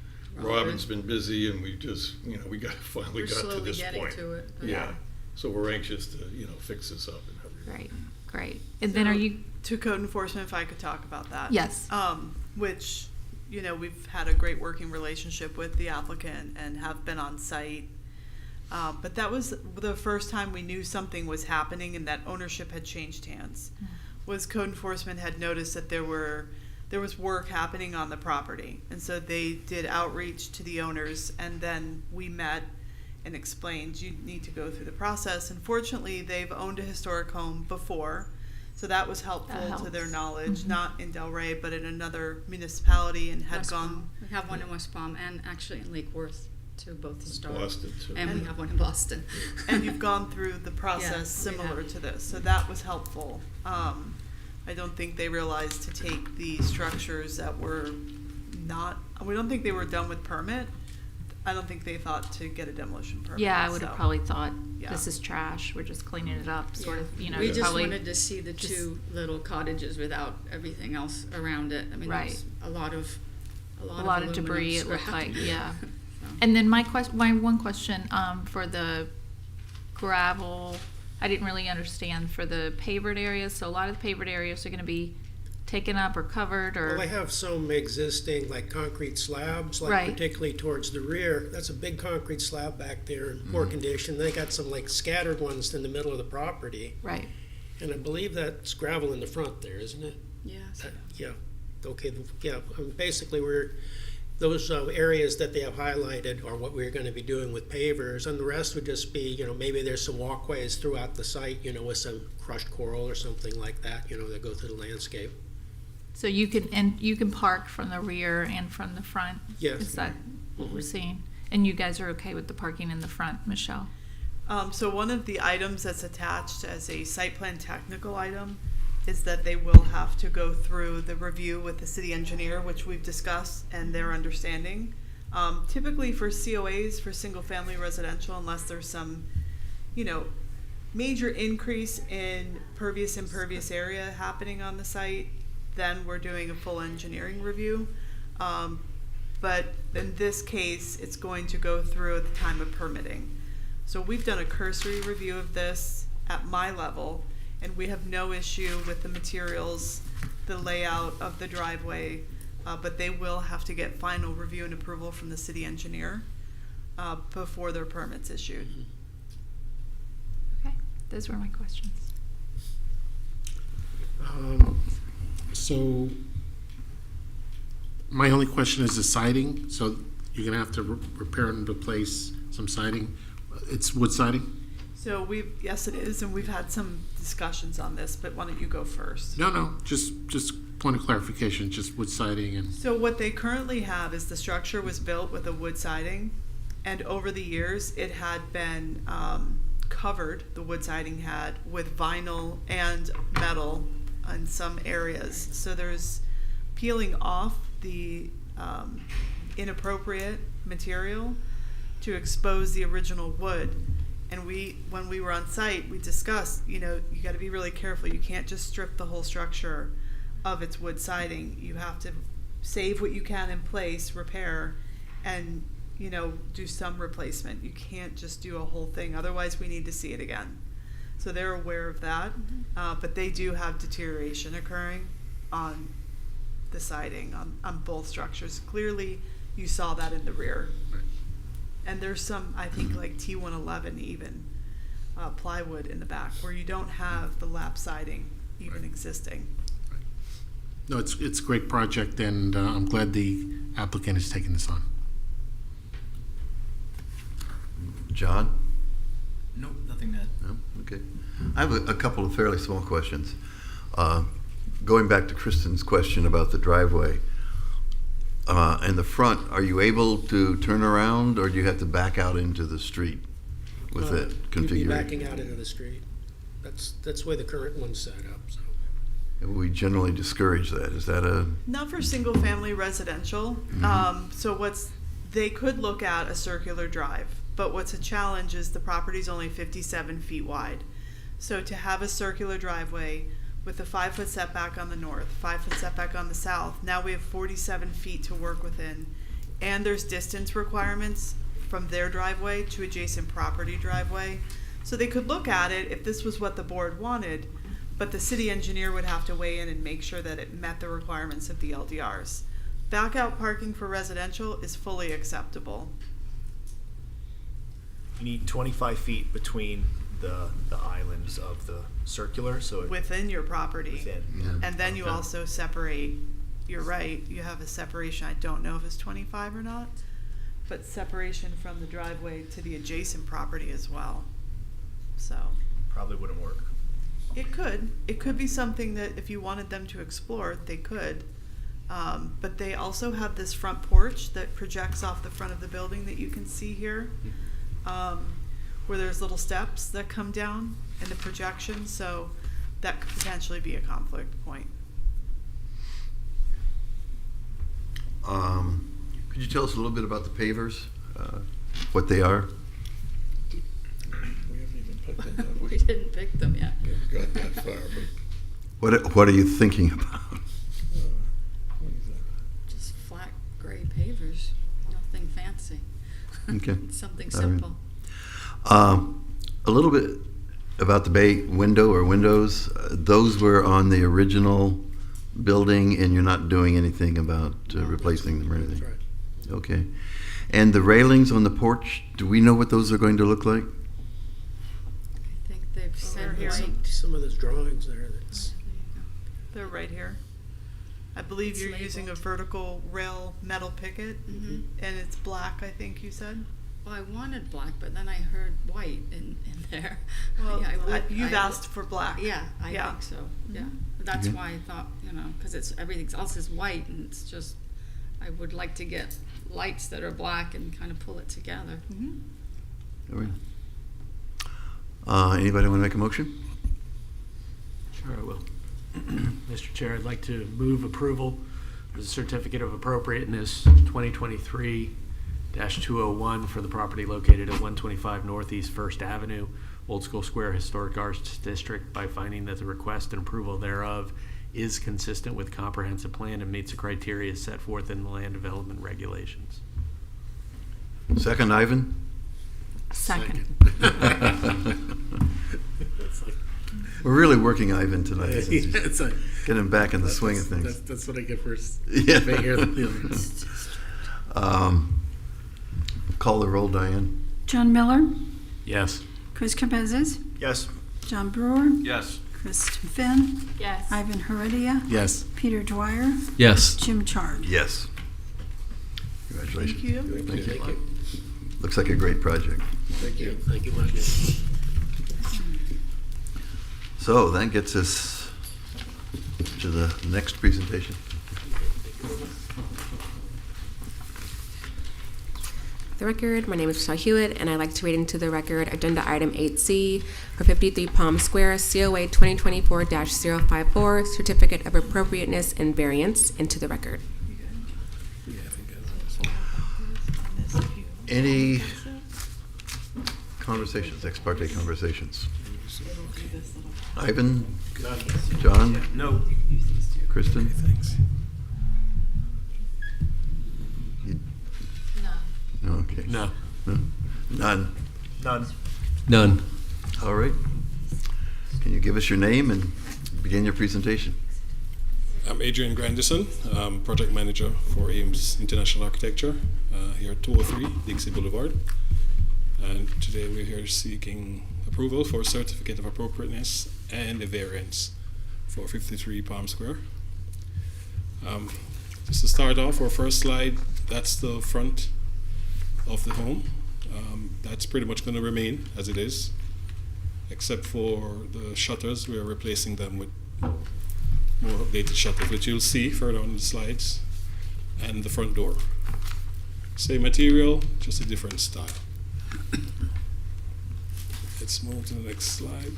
Robin's been busy, and we just, we finally We're got to slowly this getting point. to it. Yeah, so we're anxious to, fix this up and everything. Great. And then are you? To code enforcement, if I could talk about that. Yes. Which, we've had a great working relationship with the applicant and have been on site. But that was the first time we knew something was happening and that ownership had changed hands. Was code enforcement had noticed that there was work happening on the property. And so they did outreach to the owners, and then we met and explained, you need to go through the process. And fortunately, they've owned a historic home before, so that was helpful to their knowledge, not in Delray, but in another municipality, and had West gone. Palm. We have one in West Palm and actually in Lake Worth too, both historic. Boston too. And we have one in Boston. And you've gone through the process Yeah, we similar have. to this, so that was helpful. I don't think they realized to take the structures that were we don't think they were done with permit. I don't think they thought to get a demolition permit. Yeah, I would have so, probably thought, yeah. this is trash, we're just cleaning it up, sort of, you know, We just probably. wanted to see the just- two little cottages without everything else around it. I mean, Right. there's a lot of A lot of aluminum debris, it looked scrap. like, yeah. So. And then my one question, for the gravel, I didn't really understand for the pavered areas, so a lot of the pavered areas are gonna be taken up or covered, or? Well, they have some existing, like, concrete slabs, like Right. particularly towards the rear. That's a big concrete slab back there in poor condition. They got some, like, scattered ones in the middle of the property. Right. And I believe that's gravel in the front there, isn't it? Yeah. so- Yeah, okay, yeah, basically, those areas that they have highlighted are what we're gonna be doing with pavers, and the rest would just be, maybe there's some walkways throughout the site, with some crushed coral or something like that, that go through the landscape. So you can park from the rear and from the front? Yes. Is that what we're seeing? And you guys are okay with the parking in the front, Michelle? So one of the items that's attached as a site plan technical item is that they will have to go through the review with the city engineer, which we've discussed, and their understanding. Typically for COAs, for single-family residential, unless there's some, major increase in impervious area happening on the site, then we're doing a full engineering review. But in this case, it's going to go through at the time of permitting. So we've done a cursory review of this at my level, and we have no issue with the materials, the layout of the driveway, but they will have to get final review and approval from the city engineer before their permit's issued. Okay, those were my questions. So, my only question is the siding, so you're gonna have to repair and replace some siding. It's wood siding? So yes it is, and we've had some discussions on this, but why don't you go first? No, just point of clarification, just wood siding and, So what they currently have is the structure was built with a wood siding, and over the years, it had been covered, the wood siding had, with vinyl and metal in some areas. So there's peeling off the inappropriate material to expose the original wood. And when we were on site, we discussed, you gotta be really careful. You can't just strip the whole structure of its wood siding. You have to save what you can in place, repair, and, do some replacement. You can't just do a whole thing, otherwise we need to see it again. So they're aware of that, but they do have deterioration occurring on the siding, on both structures. Clearly, you saw that in the rear. And there's some, I think, like T111 even, plywood in the back, where you don't have the lap siding even existing. no, it's a great project, and I'm glad the applicant is taking this on. John? Nope, nothing to add. No? Okay. I have a couple of fairly small questions. Going back to Kristen's question about the driveway, in the front, are you able to turn around, or do you have to back out into the street with that You'd be configuration? backing out into the street. That's the way the current one's set up, so. We generally discourage that. Is that a, Not for single-family residential. So they could look at a circular drive, but what's a challenge is the property's only 57 feet wide. So to have a circular driveway with a 5-foot setback on the north, 5-foot setback on the south, now we have 47 feet to work within. And there's distance requirements from their driveway to adjacent property driveway. So they could look at it if this was what the board wanted, but the city engineer would have to weigh in and make sure that it met the requirements of the LDRs. Back out parking for residential is fully acceptable. You need 25 feet between the islands of the circular, so Within your property. within. Yeah. And then you Okay. also separate, you're right, you have a separation, I don't know if it's 25 or not, but separation from the driveway to the adjacent property as well. So, Probably wouldn't work. it could be something that if you wanted them to explore, they could. But they also have this front porch that projects off the front of the building that you can see here, where there's little steps that come down in the projection, so that could potentially be a conflict point. Could you tell us a little bit about the pavers, what they are? We haven't even picked them yet. We didn't pick them yet. We haven't got that far, but What are you thinking about? what do you think? Just flat gray pavers, nothing fancy. Okay. Something All right. simple. A little bit about the bay window or windows. Those were on the original building, and you're not doing anything about replacing them or anything? That's right. Okay. And the railings on the porch, do we know what those are going to look like? I think they've said here. white. Some of those drawings there, that's, They're right here. I believe It's you're using a labeled. vertical rail metal picket, Mhm. and it's black, I think you said. Well, I wanted black, but then I heard white in there. Well, Yeah, you've I asked for black. Yeah, I Yeah. think so, yeah. That's Okay. why I thought, because it's, everything else is white, and it's just, I would like to get lights that are black and kind of pull it together. Mhm. All right. Anybody want to make a motion? Sure, I will. Mr. Chair, I'd like to move approval of the certificate of appropriateness 2023-201 for the property located at 125 Northeast First Avenue, Old School Square Historic Arts District, by finding that the request and approval thereof is consistent with comprehensive plan and meets the criteria set forth in the land development regulations. Second, Ivan? Second. We're really working Ivan tonight. It's like, Get him back in the swing of things. That's what I get first. Yeah. Yeah. Call the roll, Diane. John Miller, Yes. Chris Cabezas, Yes. John Brewer, Yes. Kristen Finn, Yes. Ivan Heredia, Yes. Peter Dwyer, Yes. Jim Chard. Yes. Congratulations. Thank you. Thank you. Thank you. Looks like a great project. Thank you. Thank you much. So that gets us to the next presentation. The record. My name is Michelle Hewitt, and I'd like to read into the record Agenda Item 8C for 53 Palm Square, COA 2024-054, Certificate of Appropriateness and Variance into the record. Any conversations, ex parte conversations? Ivan? John? No. Kristen? Thanks. No, okay. No. No? None. None. None. All right. Can you give us your name and begin your presentation? I'm Adrian Grandison, project manager for Ames International Architecture here at 203 Dixie Boulevard. And today we're here seeking approval for a certificate of appropriateness and a variance for 53 Palm Square. Just to start off, our first slide, that's the front of the home. That's pretty much going to remain as it is, except for the shutters. We are replacing them with more updated shutters, which you'll see further on the slides, and the front door. Same material, just a different style. Let's move to the next slide.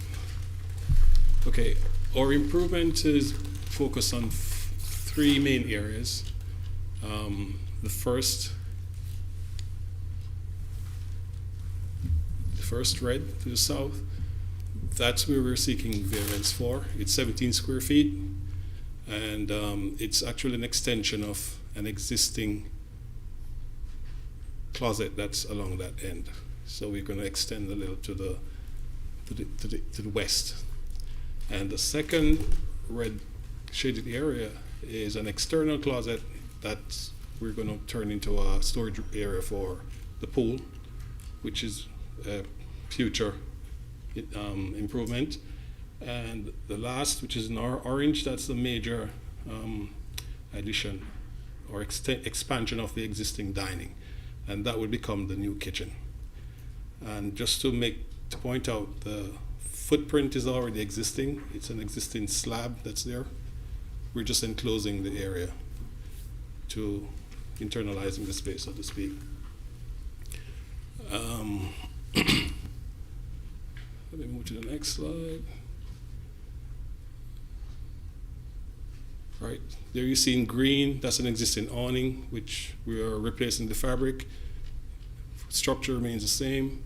Okay, our improvement is focused on three main areas. The first red to the south, that's where we're seeking variance for. It's 17 square feet, and it's actually an extension of an existing closet that's along that end. So we're going to extend a little to the west. And the second red shaded area is an external closet that we're going to turn into a storage area for the pool, which is a future improvement. And the last, which is in orange, that's the major addition or expansion of the existing dining, and that would become the new kitchen. And just to point out, the footprint is already existing. It's an existing slab that's there. We're just enclosing the area to internalizing the space, so to speak. Let me move to the next slide. Right there, you see in green, that's an existing awning, which we are replacing the fabric. Structure remains the same.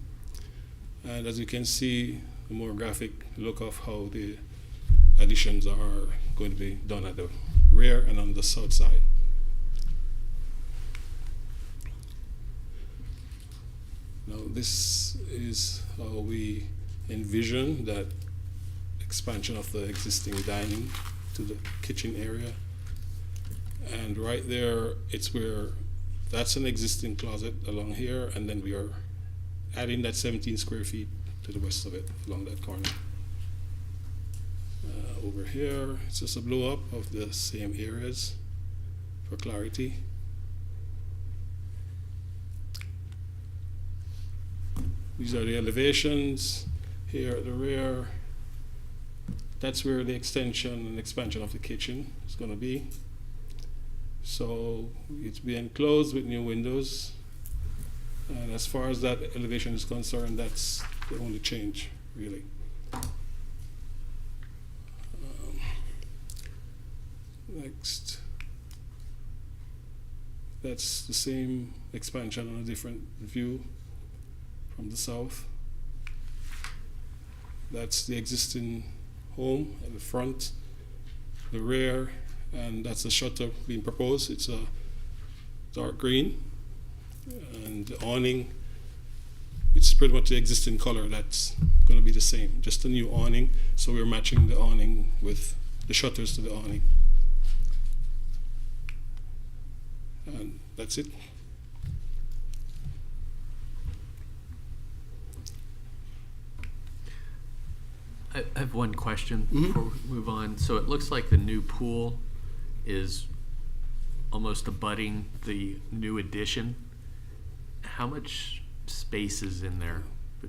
And as you can see, a more graphic look of how the additions are going to be done at the rear and on the south side. Now this is how we envision that expansion of the existing dining to the kitchen area. And right there, it's where that's an existing closet along here, and then we are adding that 17 square feet to the west of it along that corner. Over here, it's just a blow up of the same areas for clarity. These are the elevations here at the rear. That's where the extension and expansion of the kitchen is going to be. So it's being enclosed with new windows. And as far as that elevation is concerned, that's the only change, really. Next. That's the same expansion on a different view from the south. That's the existing home at the front, the rear, and that's the shutter being proposed. It's a dark green, and the awning, it's pretty much the existing color that's going to be the same, just a new awning. So we're matching the awning with the shutters to the awning. And that's it. I have one question before we move on. So it looks like the new pool is almost abutting the new addition. How much space is in there?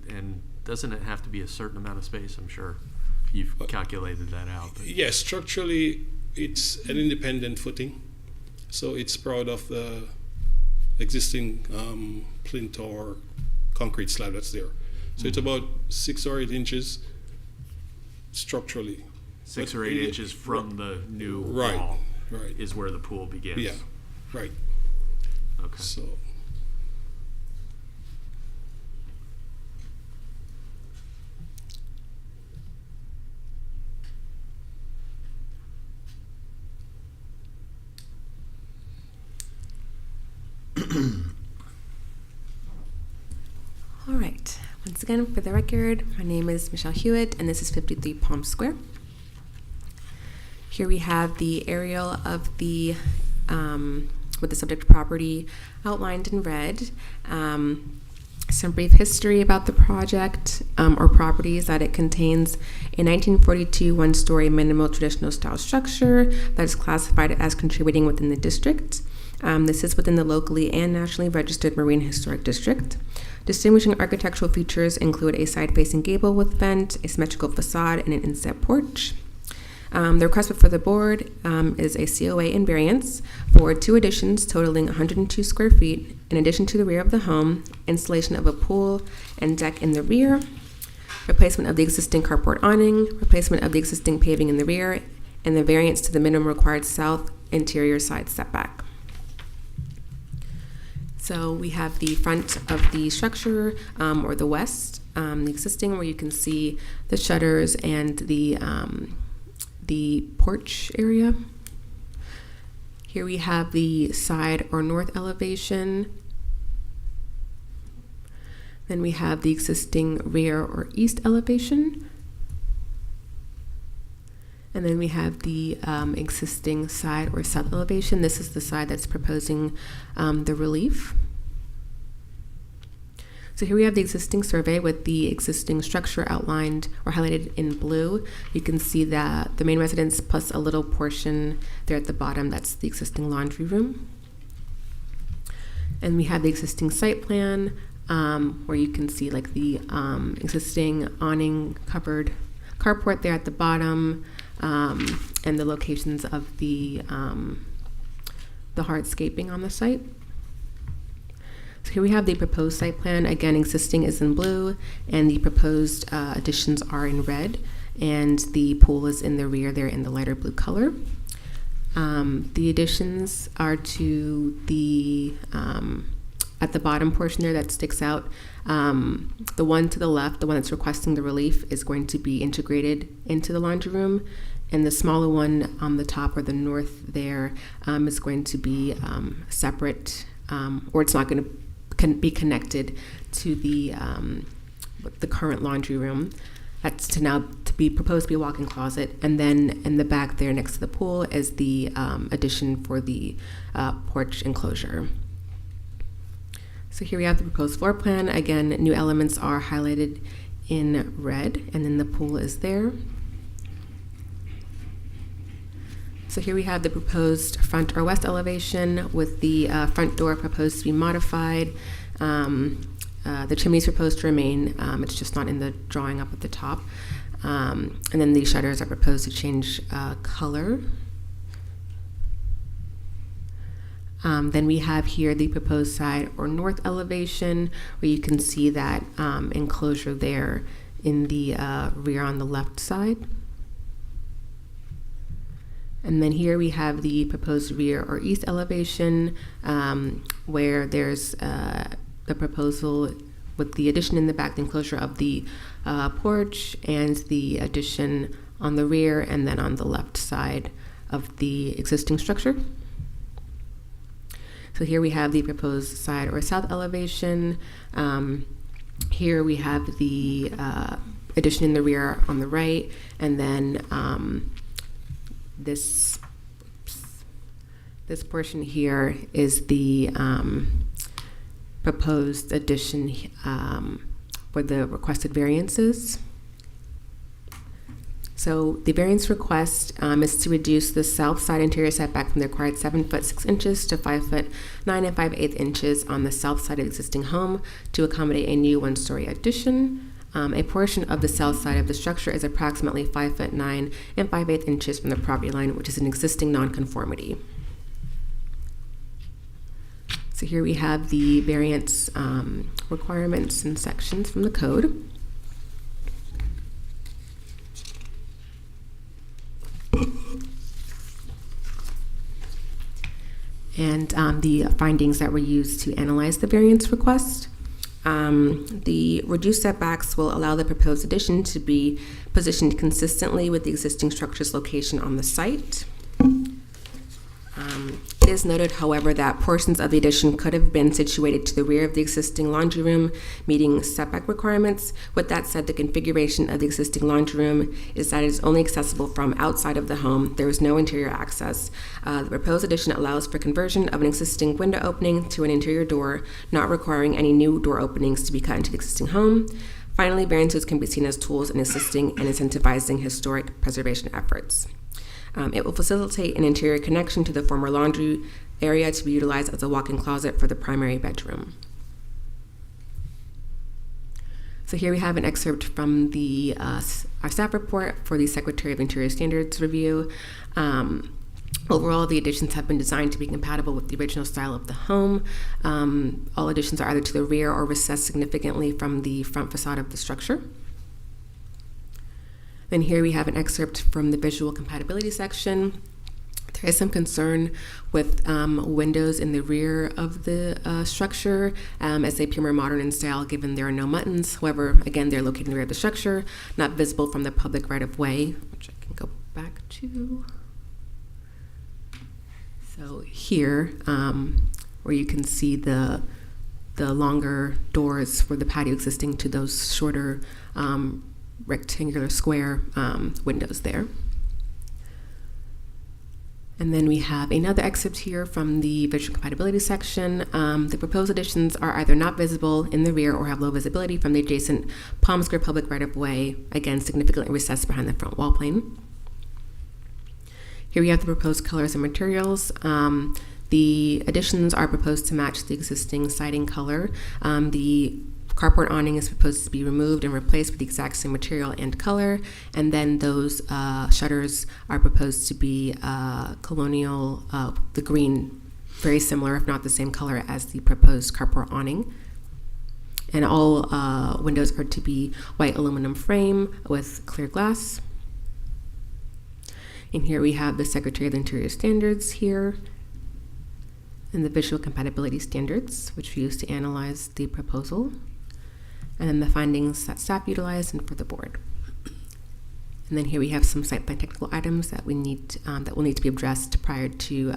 And doesn't it have to be a certain amount of space? I'm sure you've calculated that out. Yes, structurally, it's an independent footing. So it's proud of the existing plinth or concrete slab that's there. So it's about 6 or 8 inches structurally. 6 or 8 inches from the new wall is where the pool begins. Yeah, right. Okay. So. All right. Once again, for the record, my name is Michelle Hewitt, and this is 53 Palm Square. Here we have the aerial of the with the subject property outlined in red. Some brief history about the project or properties that it contains a 1942 one-story minimal traditional style structure that is classified as contributing within the district. This is within the locally and nationally registered Marine Historic District. Distinguishing architectural features include a side-facing gable with vent, a symmetrical facade, and an inset porch. The request before the board is a COA and variance for 2 additions totaling 102 square feet, in addition to the rear of the home, installation of a pool and deck in the rear, replacement of the existing carport awning, replacement of the existing paving in the rear, and the variance to the minimum required south interior side setback. So we have the front of the structure, or the west, the existing, where you can see the shutters and the porch area. Here we have the side or north elevation. Then we have the existing rear or east elevation. And then we have the existing side or south elevation. This is the side that's proposing the relief. So here we have the existing survey with the existing structure outlined or highlighted in blue. You can see that the main residence plus a little portion there at the bottom, that's the existing laundry room. And we have the existing site plan where you can see like the existing awning covered carport there at the bottom, and the locations of the hardscaping on the site. So here we have the proposed site plan. Again, existing is in blue, and the proposed additions are in red, and the pool is in the rear there in the lighter blue color. The additions are to the at the bottom portion there that sticks out. The one to the left, the one that's requesting the relief, is going to be integrated into the laundry room, and the smaller one on the top or the north there is going to be separate, or it's not going to be connected to the current laundry room. That's to be proposed to be a walk-in closet, and then in the back there next to the pool is the addition for the porch enclosure. So here we have the proposed floor plan. Again, new elements are highlighted in red, and then the pool is there. So here we have the proposed front or west elevation with the front door proposed to be modified. The chimney is proposed to remain. It's just not in the drawing up at the top. And then the shutters are proposed to change color. Then we have here the proposed side or north elevation, where you can see that enclosure there in the rear on the left side. And then here we have the proposed rear or east elevation, where there's the proposal with the addition in the back, the enclosure of the porch, and the addition on the rear and then on the left side of the existing structure. So here we have the proposed side or south elevation. Here we have the addition in the rear on the right, and then this portion here is the proposed addition for the requested variances. So the variance request is to reduce the south side interior setback from the required 7 foot 6 inches to 5 foot 9 and 5/8 inches on the south side of the existing home to accommodate a new 1-story addition. A portion of the south side of the structure is approximately 5 foot 9 and 5/8 inches from the property line, which is an existing nonconformity. So here we have the variance requirements and sections from the code. And the findings that were used to analyze the variance request. The reduced setbacks will allow the proposed addition to be positioned consistently with the existing structure's location on the site. It is noted, however, that portions of the addition could have been situated to the rear of the existing laundry room, meeting setback requirements. With that said, the configuration of the existing laundry room is that it is only accessible from outside of the home. There is no interior access. The proposed addition allows for conversion of an existing window opening to an interior door, not requiring any new door openings to be cut into the existing home. Finally, variances can be seen as tools in assisting and incentivizing historic preservation efforts. It will facilitate an interior connection to the former laundry area to be utilized as a walk-in closet for the primary bedroom. So here we have an excerpt from the our staff report for the Secretary of Interior Standards review. Overall, the additions have been designed to be compatible with the original style of the home. All additions are either to the rear or recessed significantly from the front facade of the structure. Then here we have an excerpt from the visual compatibility section. There is some concern with windows in the rear of the structure as they appear more modern in style given there are no muttons. However, again, they're located in the rear of the structure, not visible from the public right-of-way, which I can go back to. So here, where you can see the longer doors for the patio existing to those shorter rectangular square windows there. And then we have another excerpt here from the visual compatibility section. The proposed additions are either not visible in the rear or have low visibility from the adjacent Palm Square public right-of-way, again significantly recessed behind the front wall plane. Here we have the proposed colors and materials. The additions are proposed to match the existing siding color. The carport awning is proposed to be removed and replaced with the exact same material and color, and then those shutters are proposed to be colonial, the green, very similar if not the same color as the proposed carport awning. And all windows are to be white aluminum frame with clear glass. And here we have the Secretary of the Interior standards here, and the visual compatibility standards, which we use to analyze the proposal, and then the findings that staff utilized and for the board. And then here we have some site plan technical items that we need that will need to be addressed prior to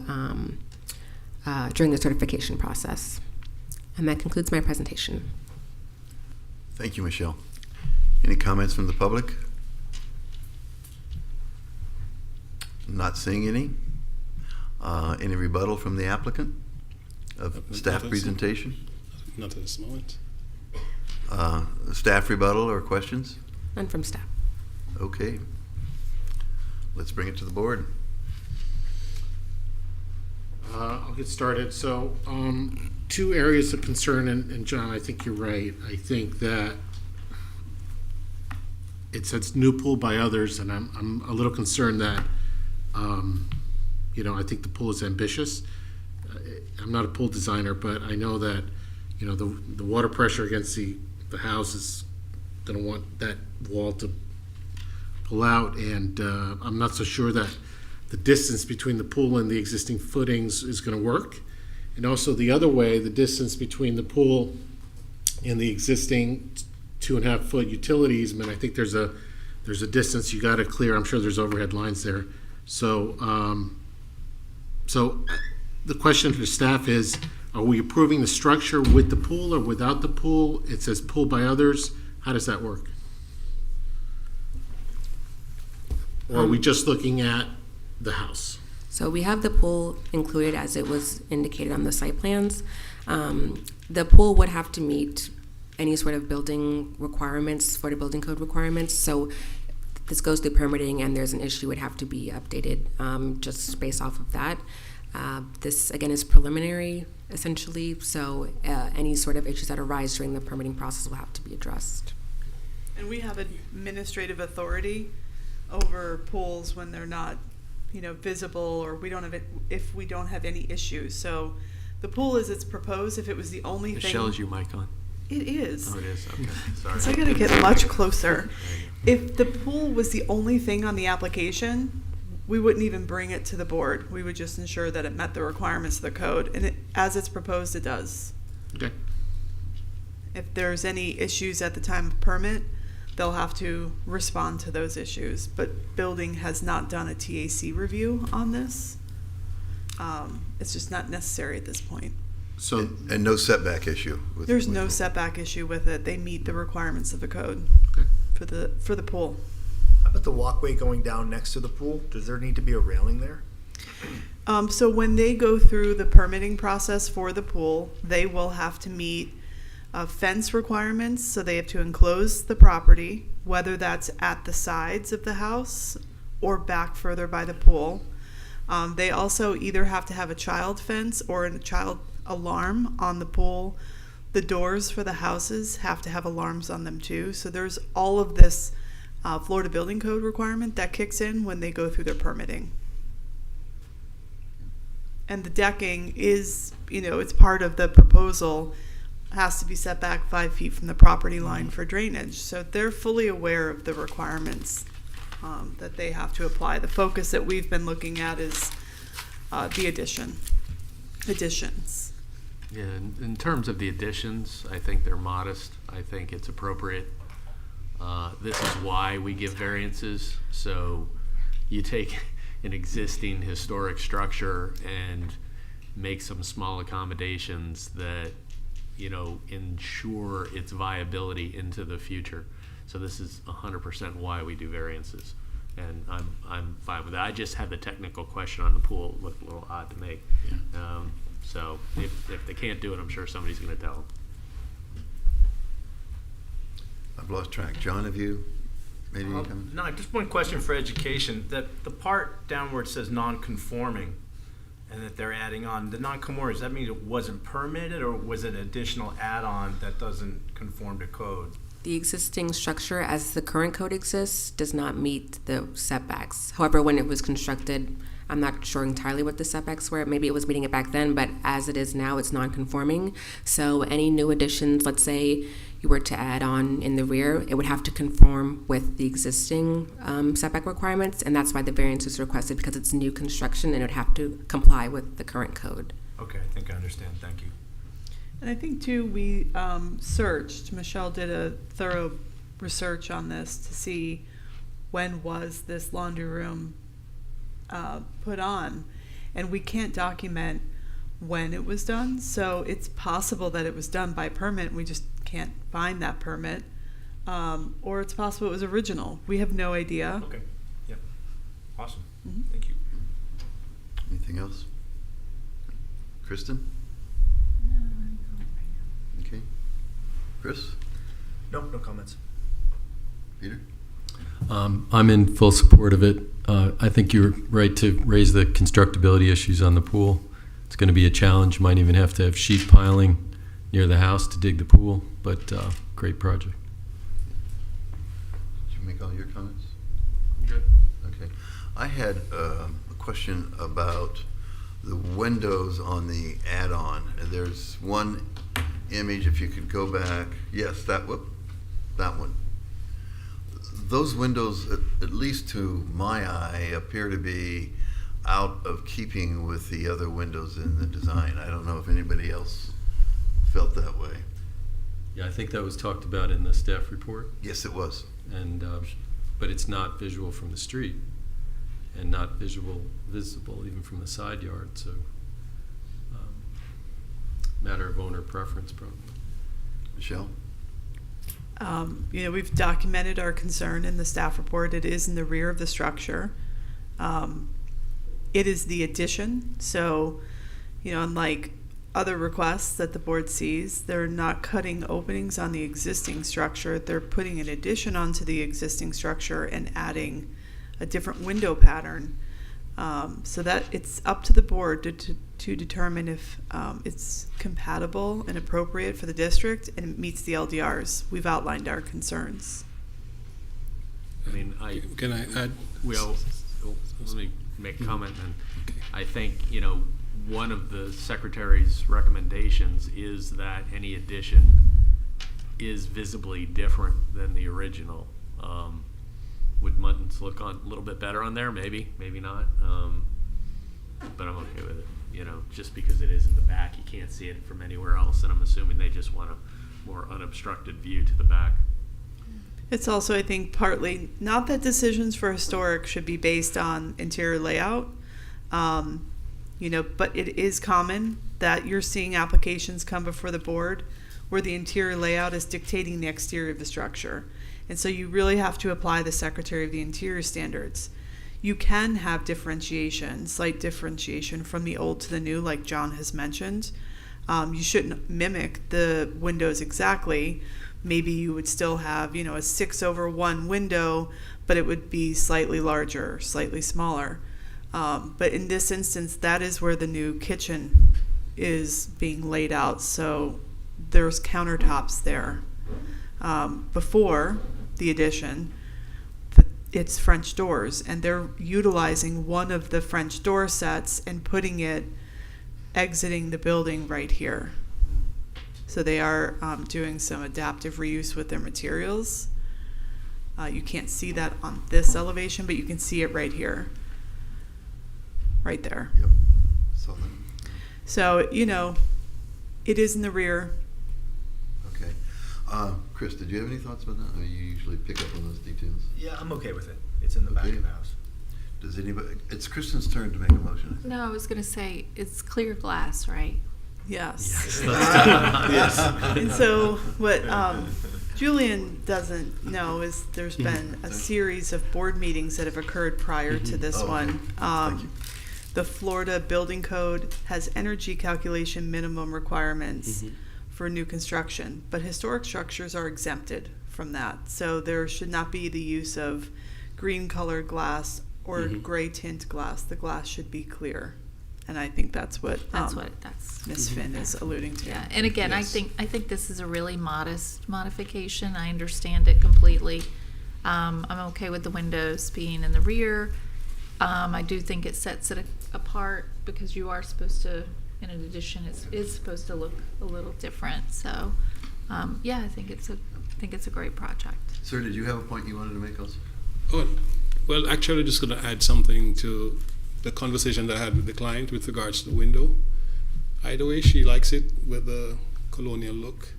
during the certification process. And that concludes my presentation. Thank you, Michelle. Any comments from the public? Not seeing any. Any rebuttal from the applicant of staff presentation? Not at this moment. Staff rebuttal or questions? None from staff. Okay. Let's bring it to the board. I'll get started. So, two areas of concern, and John, I think you're right. I think that it says new pool by others, and I'm a little concerned that, I think the pool is ambitious. I'm not a pool designer, but I know that, the water pressure against the house is going to want that wall to pull out, and I'm not so sure that the distance between the pool and the existing footings is going to work. And also the other way, the distance between the pool and the existing 2.5 foot utilities, I think there's a distance you got to clear. I'm sure there's overhead lines there. So, the question for staff is, are we approving the structure with the pool or without the pool? It says pool by others. How does that work? Or are we just looking at the house? So we have the pool included as it was indicated on the site plans. The pool would have to meet any sort of building requirements, for the building code requirements. So this goes through permitting and there's an issue, would have to be updated just based off of that. This, again, is preliminary, essentially, so any sort of issues that arise during the permitting process will have to be addressed. And we have administrative authority over pools when they're not, visible, or we don't have it if we don't have any issues. So the pool as it's proposed, if it was the only thing. Michelle, is your mic on? It is. Oh, it is. Okay, sorry. So I gotta get much closer. If the pool was the only thing on the application, we wouldn't even bring it to the board. We would just ensure that it met the requirements of the code, and as it's proposed, it does. Okay. If there's any issues at the time of permit, they'll have to respond to those issues. But building has not done a TAC review on this. It's just not necessary at this point. So, and no setback issue. There's no setback issue with it. They meet the requirements of the code for the pool. How about the walkway going down next to the pool? Does there need to be a railing there? So when they go through the permitting process for the pool, they will have to meet fence requirements. So they have to enclose the property, whether that's at the sides of the house or back further by the pool. They also either have to have a child fence or a child alarm on the pool. The doors for the houses have to have alarms on them too. So there's all of this Florida Building Code requirement that kicks in when they go through their permitting. And the decking is, it's part of the proposal, has to be set back 5 feet from the property line for drainage. So they're fully aware of the requirements that they have to apply. The focus that we've been looking at is the additions. Yeah, in terms of the additions, I think they're modest. I think it's appropriate. This is why we give variances. So you take an existing historic structure and make some small accommodations that, ensure its viability into the future. So this is 100% why we do variances. And I'm fine with that. I just had the technical question on the pool. It looked a little odd to me. Yeah. So if they can't do it, I'm sure somebody's going to tell them. I've lost track. John, have you made any comments? No, just one question for education. That the part down where it says non-conforming and that they're adding on, the non-conforming, does that mean it wasn't permitted or was it an additional add-on that doesn't conform to code? The existing structure as the current code exists does not meet the setbacks. However, when it was constructed, I'm not sure entirely what the setbacks were. Maybe it was meeting it back then, but as it is now, it's non-conforming. So any new additions, let's say you were to add on in the rear, it would have to conform with the existing setback requirements, and that's why the variance is requested, because it's new construction and it would have to comply with the current code. Okay, I think I understand. Thank you. And I think too, we searched, Michelle did a thorough research on this to see when was this laundry room put on. And we can't document when it was done, so it's possible that it was done by permit, we just can't find that permit. Or it's possible it was original. We have no idea. Okay, yep. Awesome. Mhm. Thank you. Anything else? Kristen? Okay. Chris? No comments. Peter? I'm in full support of it. I think you're right to raise the constructability issues on the pool. It's going to be a challenge. Might even have to have sheet piling near the house to dig the pool, but great project. Did you make all your comments? Good. Okay. I had a question about the windows on the add-on. There's one image, if you could go back. Yes, that one. Those windows, at least to my eye, appear to be out of keeping with the other windows in the design. I don't know if anybody else felt that way. Yeah, I think that was talked about in the staff report. Yes, it was. And but it's not visual from the street, and not visible even from the side yard. So, matter of owner preference, probably. Michelle? We've documented our concern in the staff report. It is in the rear of the structure. It is the addition, so, unlike other requests that the board sees, they're not cutting openings on the existing structure. They're putting an addition onto the existing structure and adding a different window pattern. So that it's up to the board to determine if it's compatible and appropriate for the district and it meets the LDRs. We've outlined our concerns. I mean, Can I add? Well, let me make a comment then. I think, one of the secretary's recommendations is that any addition is visibly different than the original. Would Muntins look a little bit better on there? Maybe, maybe not. But I'm okay with it. Just because it is in the back, you can't see it from anywhere else, and I'm assuming they just want a more unobstructed view to the back. It's also, I think, partly, not that decisions for historic should be based on interior layout, but it is common that you're seeing applications come before the board where the interior layout is dictating the exterior of the structure. And so you really have to apply the Secretary of the Interior standards. You can have differentiation, slight differentiation from the old to the new, like John has mentioned. You shouldn't mimic the windows exactly. Maybe you would still have, a 6/1 window, but it would be slightly larger, slightly smaller. But in this instance, that is where the new kitchen is being laid out. So there's countertops there. Before the addition, it's French doors, and they're utilizing one of the French door sets and putting it exiting the building right here. So they are doing some adaptive reuse with their materials. You can't see that on this elevation, but you can see it right here. Right there. Yep. Saw that. So, it is in the rear. Okay. Chris, did you have any thoughts about that? You usually pick up on those details. Yeah, I'm okay with it. It's in the back of the house. Does anybody? It's Kristen's turn to make a motion. I think. No, I was going to say it's clear glass, right? Yes. Yes. And so what Julian doesn't know is there's been a series of board meetings that have occurred prior to this one. Thank you. The Florida Building Code has energy calculation minimum requirements for new construction, but historic structures are exempted from that. So there should not be the use of green colored glass or gray tint glass. The glass should be clear. And I think that's what Ms. Finn is alluding to. Yeah, and again, Yes. I think this is a really modest modification. I understand it completely. I'm okay with the windows being in the rear. I do think it sets it apart because you are supposed to, in addition, it is supposed to look a little different. So Yeah, I think it's a great project. Sir, did you have a point you wanted to make also? Oh, well, actually, just going to add something to the conversation that I had with the client with regards to the window. Either way, she likes it with the colonial look.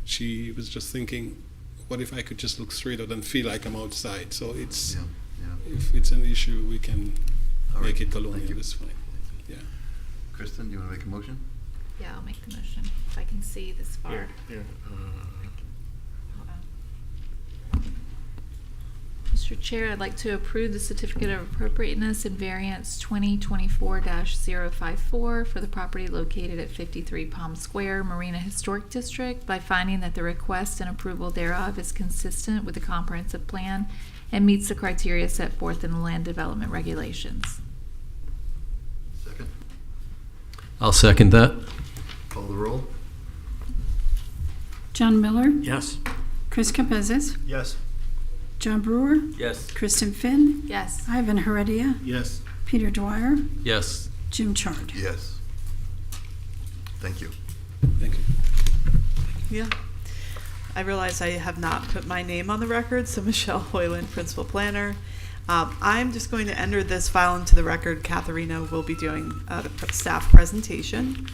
She was just thinking, what if I could just look straight out and feel like I'm outside? So it's, if it's an issue, we can All make right. it colonial. Thank you. It's fine. Yeah. Kristen, do you want to make a motion? Yeah, I'll make the motion if I can see this far. Here, Hold on. Mr. Chair, I'd like to approve the certificate of appropriateness in variance 2024-054 for the property located at 53 Palm Square, Marina Historic District, by finding that the request and approval thereof is consistent with the comprehensive plan and meets the criteria set forth in the land development regulations. Second. I'll second that. Call the roll. John Miller, Yes. Chris Campezas, Yes. John Brewer, Yes. Kristen Finn, Yes. Ivan Heredia, yes. Peter Dwyer, Yes. Jim Chard. Yes. Thank you. Thank you. Yeah. I realize I have not put my name on the record, so Michelle Hoyland, Principal Planner. I'm just going to enter this file into the record. Katharina will be doing the staff presentation.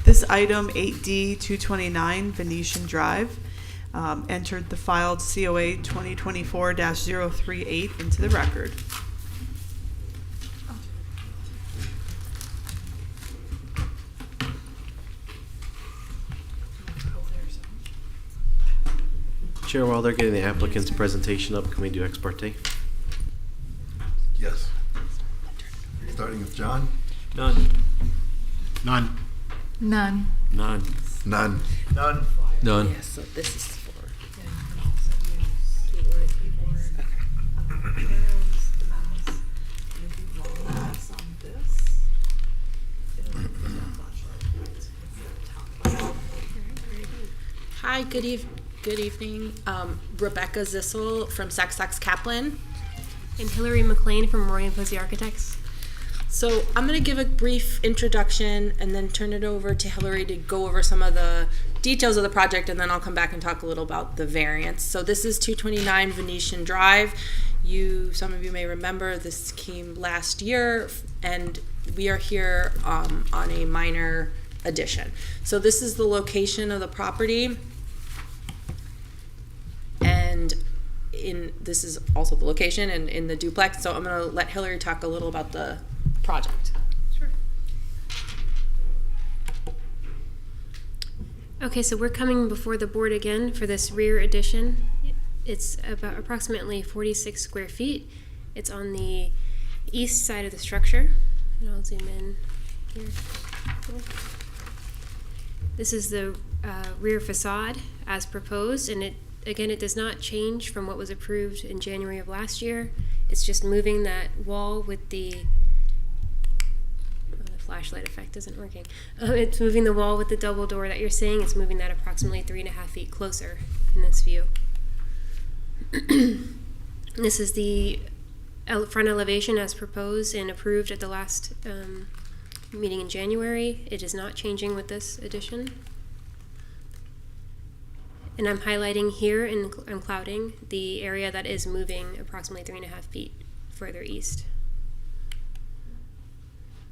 This item, 8D 229 Venetian Drive, entered the filed COA 2024-038 into the record. Chair, while they're getting the applicant's presentation up, can we do ex parte? Yes. Starting with John. None. None. None. None. None. None. None. Yeah, so this is for. Hi, good evening. Rebecca Zissel from Sax Kaplan. And Hillary McLean from Roy & Posey Architects. So I'm going to give a brief introduction and then turn it over to Hillary to go over some of the details of the project, and then I'll come back and talk a little about the variance. So this is 229 Venetian Drive. Some of you may remember this came last year, and we are here on a minor addition. So this is the location of the property, and this is also the location and in the duplex. So I'm going to let Hillary talk a little about the project. Sure. Okay, so we're coming before the board again for this rear addition. It's about approximately 46 square feet. It's on the east side of the structure. And I'll zoom in here. This is the rear facade as proposed, and it does not change from what was approved in January of last year. It's just moving that wall with the flashlight effect isn't working. It's moving the wall with the double door that you're seeing. It's moving that approximately 3.5 feet closer in this view. This is the front elevation as proposed and approved at the last meeting in January. It is not changing with this addition. And I'm highlighting here and I'm clouding the area that is moving approximately 3.5 feet further east.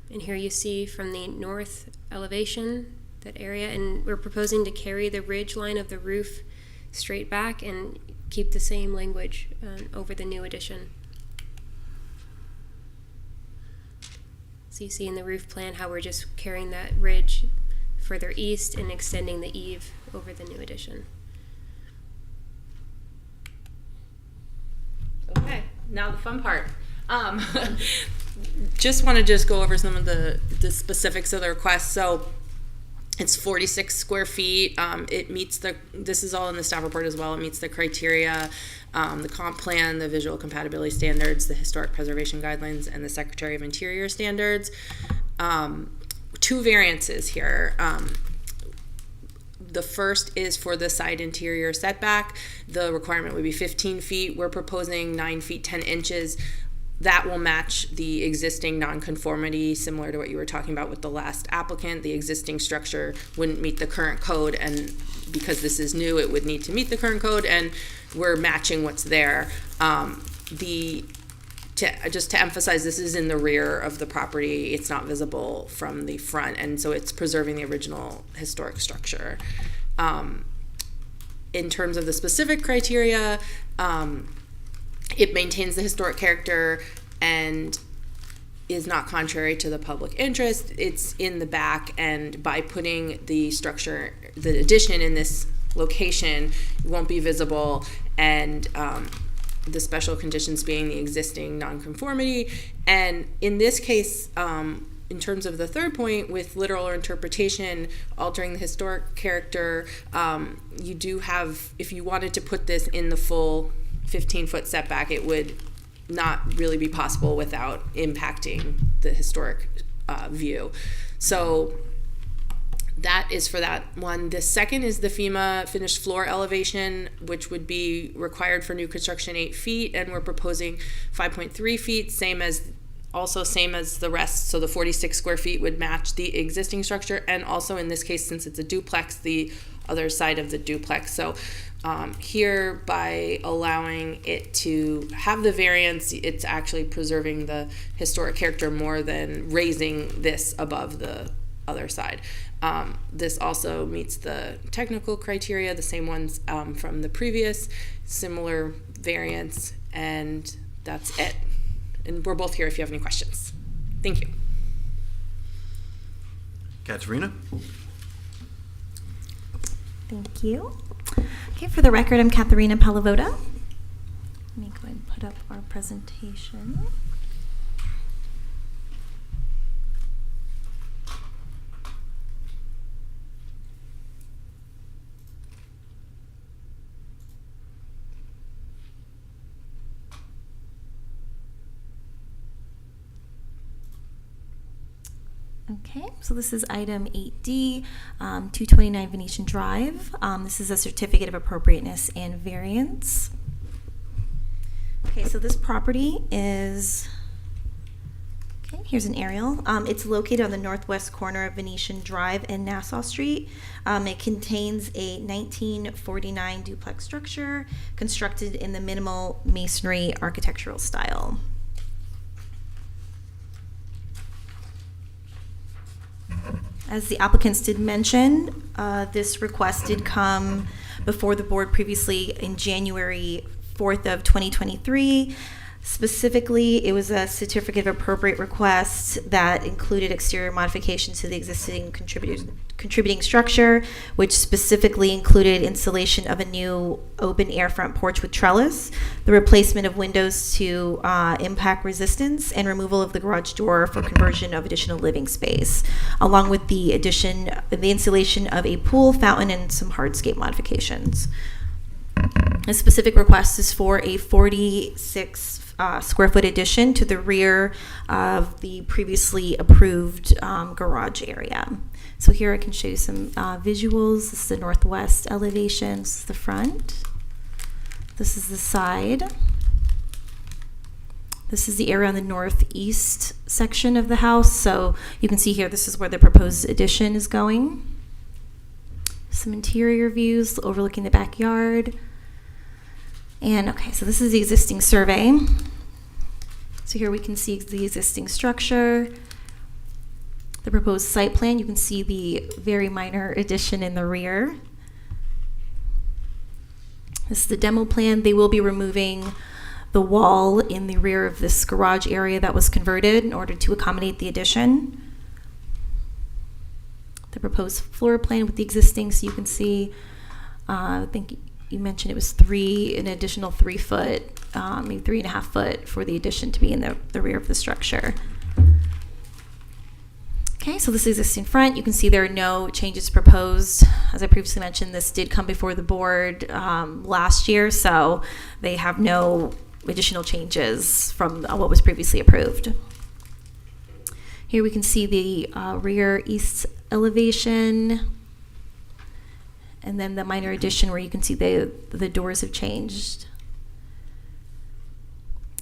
And here you see from the north elevation, that area, and we're proposing to carry the ridge line of the roof straight back and keep the same language over the new addition. So you see in the roof plan how we're just carrying that ridge further east and extending the eave over the new addition. Okay, now the fun part. Just want to go over some of the specifics of the request. So it's 46 square feet. It meets this is all in the staff report as well. It meets the criteria, the comp plan, the visual compatibility standards, the historic preservation guidelines, and the Secretary of Interior standards. 2 variances here. The first is for the side interior setback. The requirement would be 15 feet. We're proposing 9 feet 10 inches. that will match the existing nonconformity, similar to what you were talking about with the last applicant. The existing structure wouldn't meet the current code, and because this is new, it would need to meet the current code, and we're matching what's there. Just to emphasize, this is in the rear of the property. It's not visible from the front, and so it's preserving the original historic structure. In terms of the specific criteria, it maintains the historic character and is not contrary to the public interest. It's in the back, and by putting the structure, the addition in this location, it won't be visible, and the special conditions being the existing nonconformity. And in this case, in terms of the third point, with literal or interpretation altering the historic character, you do have, if you wanted to put this in the full 15-foot setback, it would not really be possible without impacting the historic view. So that is for that one. The second is the FEMA finished floor elevation, which would be required for new construction 8 feet, and we're proposing 5.3 feet, same as the rest. So the 46 square feet would match the existing structure, and also in this case, since it's a duplex, the other side of the duplex. So here, by allowing it to have the variance, it's actually preserving the historic character more than raising this above the other side. This also meets the technical criteria, the same ones from the previous, similar variance, and that's it. And we're both here if you have any questions. Thank you. Katerina? Thank you. Okay, for the record, I'm Katharina Palavoda. Let me go ahead and put up our presentation. Okay, so this is item 8D, 229 Venetian Drive. This is a certificate of appropriateness and variance. Okay, so this property is, okay, here's an aerial. It's located on the northwest corner of Venetian Drive and Nassau Street. It contains a 1949 duplex structure constructed in the minimal masonry architectural style. As the applicants did mention, this request did come before the board previously in January 4th of 2023. Specifically, it was a certificate of appropriate request that included exterior modifications to the existing contributing structure, which specifically included installation of a new open air front porch with trellis, the replacement of windows to impact resistance, and removal of the garage door for conversion of additional living space, along with the installation of a pool, fountain, and some hardscape modifications. A specific request is for a 46 square foot addition to the rear of the previously approved garage area. So here I can show you some visuals. This is the northwest elevation. This is the front. This is the side. This is the area on the northeast section of the house. So you can see here, this is where the proposed addition is going. Some interior views overlooking the backyard. And okay, so this is the existing survey. So here we can see the existing structure, the proposed site plan. You can see the very minor addition in the rear. This is the demo plan. They will be removing the wall in the rear of this garage area that was converted in order to accommodate the addition. The proposed floor plan with the existing, so you can see, I think you mentioned it was an additional 3 foot, maybe 3.5 foot for the addition to be in the rear of the structure. Okay, so this is existing front. You can see there are no changes proposed. As I previously mentioned, this did come before the board last year, so they have no additional changes from what was previously approved. Here we can see the rear east elevation, and then the minor addition where you can see the doors have changed.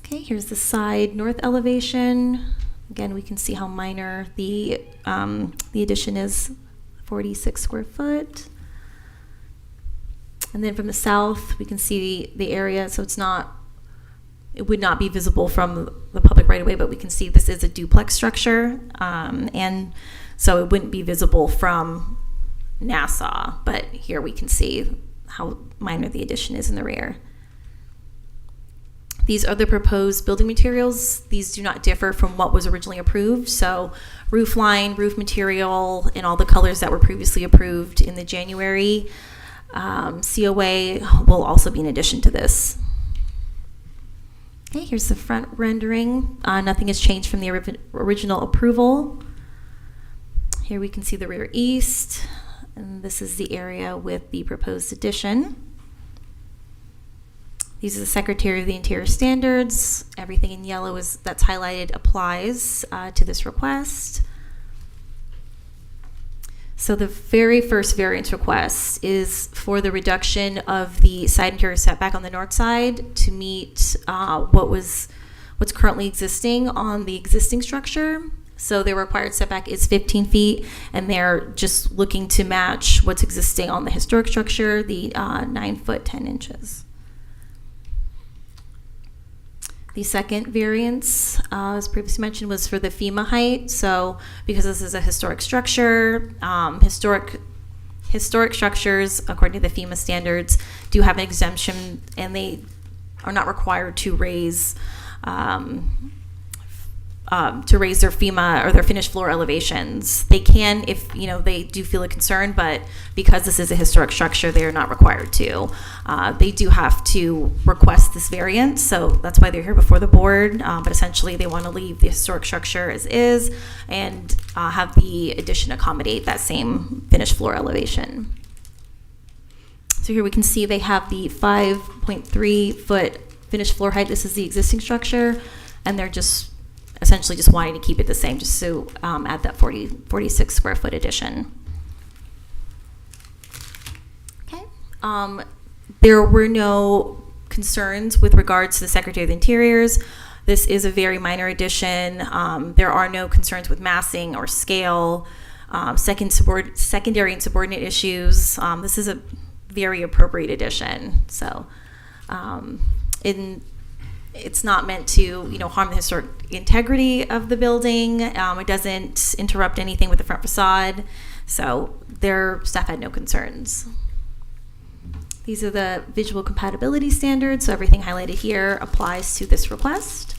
Okay, here's the side north elevation. Again, we can see how minor the addition is, 46 square foot. And then from the south, we can see the area, so it would not be visible from the public right away, but we can see this is a duplex structure, and so it wouldn't be visible from Nassau, but here we can see how minor the addition is in the rear. These are the proposed building materials. These do not differ from what was originally approved. So roof line, roof material, and all the colors that were previously approved in the January COA will also be in addition to this. Okay, here's the front rendering. Nothing has changed from the original approval. Here we can see the rear east, and this is the area with the proposed addition. These are the Secretary of the Interior standards. Everything in yellow that's highlighted applies to this request. So the very first variance request is for the reduction of the side interior setback on the north side to meet what's currently existing on the existing structure. So their required setback is 15 feet, and they're just looking to match what's existing on the historic structure, the 9 foot 10 inches. The second variance, as previously mentioned, was for the FEMA height. So because this is a historic structure, historic structures, according to the FEMA standards, do have an exemption, and they are not required to raise their FEMA or their finished floor elevations. They can if they do feel a concern, but because this is a historic structure, they are not required to. They do have to request this variance, so that's why they're here before the board. But essentially, they want to leave the historic structure as is and have the addition accommodate that same finished floor elevation. So here we can see they have the 5.3 foot finished floor height. This is the existing structure, and they're essentially just wanting to keep it the same, just to add that 46 square foot addition. Okay. There were no concerns with regards to the Secretary of the Interiors. This is a very minor addition. There are no concerns with massing or scale, secondary and subordinate issues. This is a very appropriate addition. So it's not meant to, harm the historic integrity of the building. It doesn't interrupt anything with the front facade. So their staff had no concerns. These are the visual compatibility standards. So everything highlighted here applies to this request.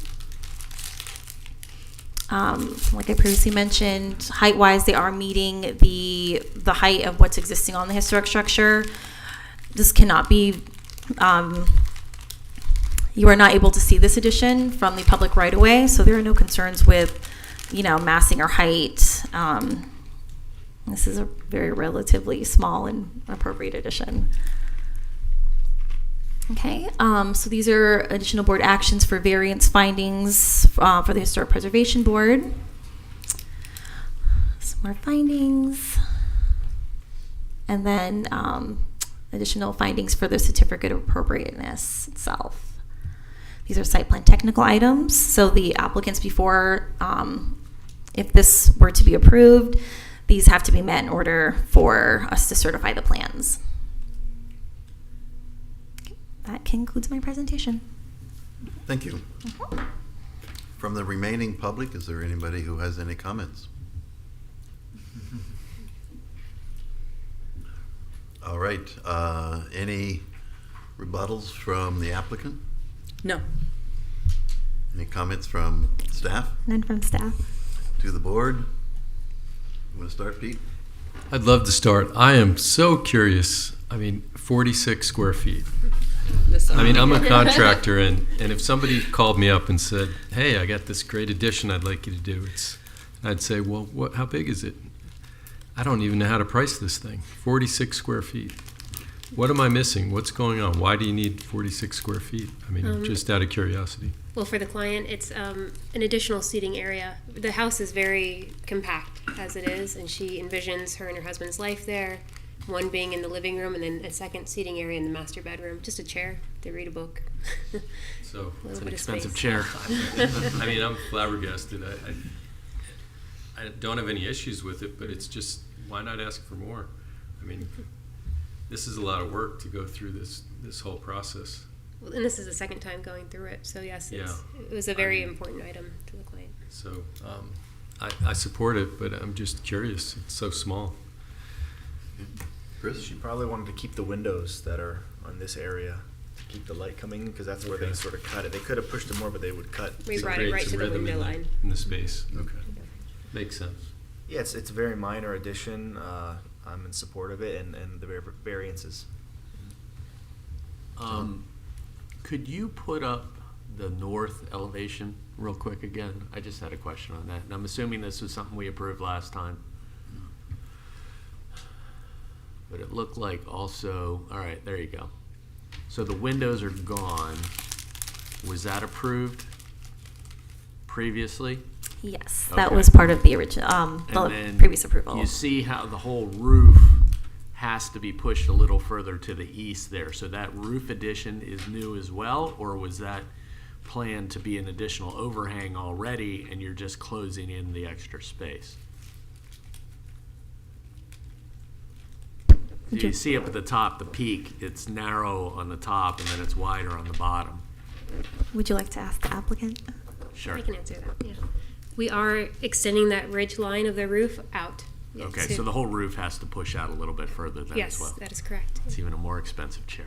Like I previously mentioned, height-wise, they are meeting the height of what's existing on the historic structure. This cannot be... you are not able to see this addition from the public right away, so there are no concerns with, massing or height. This is a very relatively small and appropriate addition. Okay, so these are additional board actions for variance findings for the Historic Preservation Board. Some more findings. And then additional findings for the Certificate of Appropriateness itself. These are site plan technical items. So the applicants before, if this were to be approved, these have to be met in order for us to certify the plans. Okay, that concludes my presentation. Thank you. From the remaining public, is there anybody who has any comments? All right. Any rebuttals from the applicant? No. Any comments from staff? None from staff. To the board? You want to start, Pete? I'd love to start. I am so curious. 46 square feet. I'm a contractor, and if somebody called me up and said, hey, I got this great addition I'd like you to do, I'd say, well, how big is it? I don't even know how to price this thing. 46 square feet. What am I missing? What's going on? Why do you need 46 square feet? Just out of curiosity. Well, for the client, it's an additional seating area. The house is very compact as it is, and she envisions her and her husband's life there. one being in the living room and then a second seating area in the master bedroom. Just a chair to read a book. So It's an bit of expensive space. chair. I mean, I'm flabbergasted. I don't have any issues with it, but it's just, why not ask for more? I mean, this is a lot of work to go through this whole process. Well, and this is the second time going through it, so yes, Yeah. it was a very important item to the client. So I support it, but I'm just curious. It's so small. Chris? She probably wanted to keep the windows that are on this area to keep the light coming, because that's where they Okay. sort of cut it. They could have pushed it more, but they would cut. We So brought create it right some to the rhythm window in line. in the space. Okay. Makes sense. Yeah, it's a very minor addition. I'm in support of it, and the variances. Could you put up the north elevation real quick again? I just had a question on that, and I'm assuming this was something we approved last time. But it looked like also, all right, there you go. So the windows are gone. Was that approved previously? Yes, that Okay. was part of the original, And the then previous approval. You see how the whole roof has to be pushed a little further to the east there. So that roof addition is new as well, or was that planned to be an additional overhang already and you're just closing in the extra space? So you see up at the top, the peak, it's narrow on the top and then it's wider on the bottom. Would you like to ask the applicant? Sure. I can answer that, yeah. We are extending that ridge line of the roof out. Yeah, Okay, so the whole roof has to push out a little bit further then Yes, as well. that is correct. It's even a more expensive chair.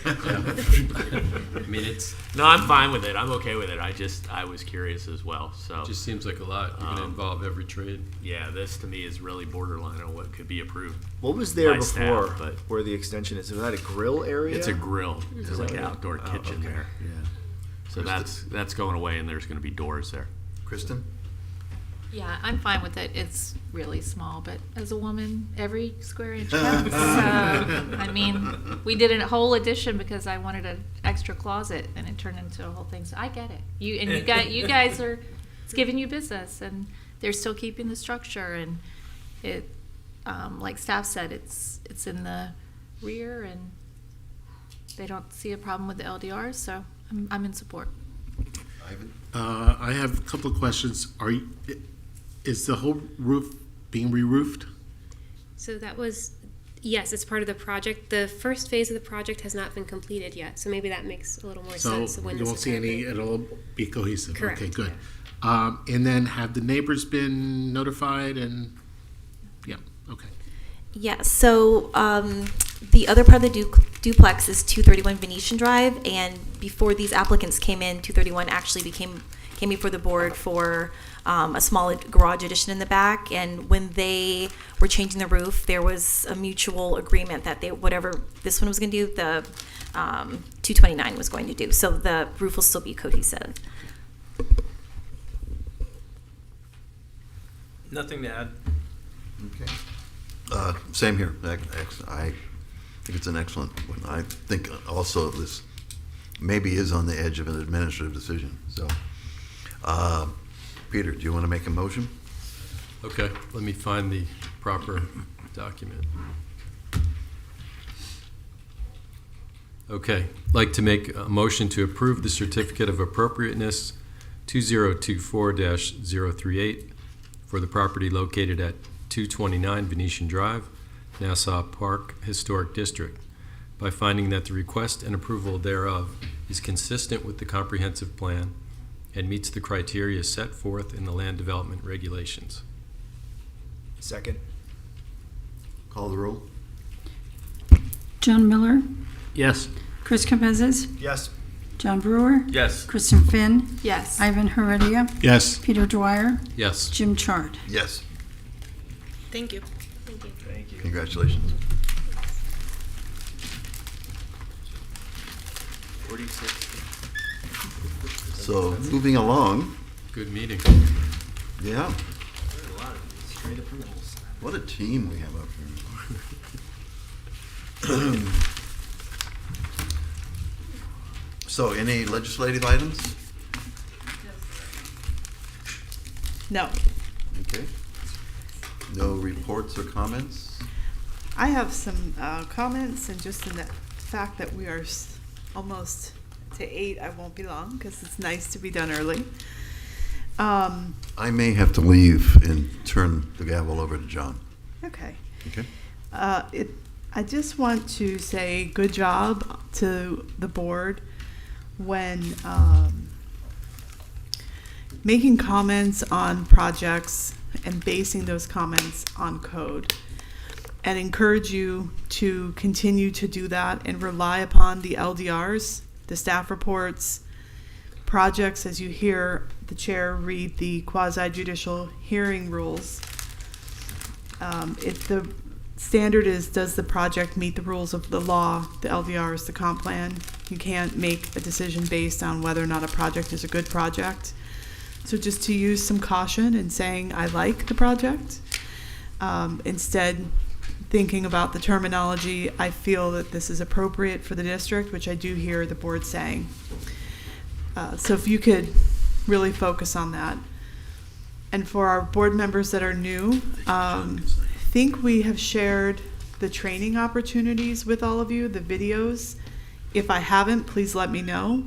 I mean, it's No, I'm fine with it. I'm okay with it. I was curious as well, so. it just seems like a lot. You're going to involve every trade. Yeah, this to me is really borderline on what could be approved. What was there by before, staff, but where the extension is? Is that a grill area? it's a grill. It's Is like that an right? outdoor Oh, kitchen okay. there. Yeah. So that's going away and there's gonna be doors there. Kristen? Yeah, I'm fine with it. It's really small, but as a woman, every square inch counts. I mean, we did a whole addition because I wanted an extra closet, and it turned into a whole thing. So I get it. You guys are, it's giving you business, and they're still keeping the structure, and it, like staff said, it's in the rear, and they don't see a problem with the LDRs. So I'm in support. Ivan? I have a couple of questions. Is the whole roof being re-roofed? So that was, yes, it's part of the project. The first phase of the project has not been completed yet, so maybe that makes a little more So sense when you this won't see any, occurred. it'll be cohesive? Correct, Okay, good. And then have the neighbors been notified and, yeah, okay. Yeah, so the other part of the duplex is 231 Venetian Drive, and before these applicants came in, 231 actually came before the board for a small garage addition in the back, and when they were changing the roof, there was a mutual agreement that whatever this one was going to do, the 229 was going to do, so the roof will still be cohesive. Nothing to add. Okay. Same here. I think it's an excellent one. I think also this maybe is on the edge of an administrative decision. So, Peter, do you want to make a motion? Okay, let me find the proper document. Okay, like to make a motion to approve the certificate of appropriateness 2024-038 for the property located at 229 Venetian Drive, Nassau Park Historic District, by finding that the request and approval thereof is consistent with the comprehensive plan and meets the criteria set forth in the land development regulations. Second. Call the roll. John Miller, Yes. Chris Cabezas, Yes. John Brewer, Yes. Kristen Finn, Yes. Ivan Heredia, Yes. Peter Dwyer, Yes. Jim Chard. Yes. Thank you. Thank you. Thank you. Congratulations. 46. So, moving along. Good meeting. Yeah. Straight up rules. What a team we have up here. So, any legislative items? No. Okay. No reports or comments? I have some comments, and just in the fact that we are almost to 8, I won't be long because it's nice to be done early. I may have to leave and turn the gavel over to John. Okay. Okay. I just want to say good job to the board when making comments on projects and basing those comments on code, and encourage you to continue to do that and rely upon the LDRs, the staff reports, projects, as you hear the chair read the quasi-judicial hearing rules. If the standard is, does the project meet the rules of the law, the LDRs, the comp plan, you can't make a decision based on whether or not a project is a good project. So just to use some caution in saying I like the project, instead thinking about the terminology, I feel that this is appropriate for the district, which I do hear the board saying. So if you could really focus on that. And for our board members that are new, I think we have shared the training opportunities with all of you, the videos. If I haven't, please let me know.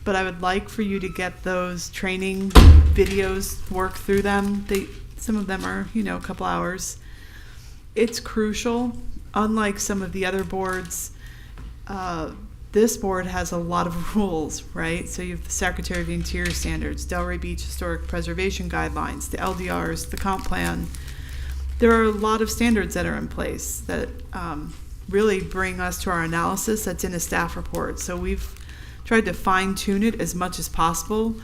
But I would like for you to get those training videos, work through them. Some of them are, a couple hours. It's crucial. Unlike some of the other boards, this board has a lot of rules, right? So you have the Secretary of the Interior standards, Delray Beach Historic Preservation Guidelines, the LDRs, the comp plan. There are a lot of standards that are in place that really bring us to our analysis that's in a staff report. So we've tried to fine-tune it as much as possible,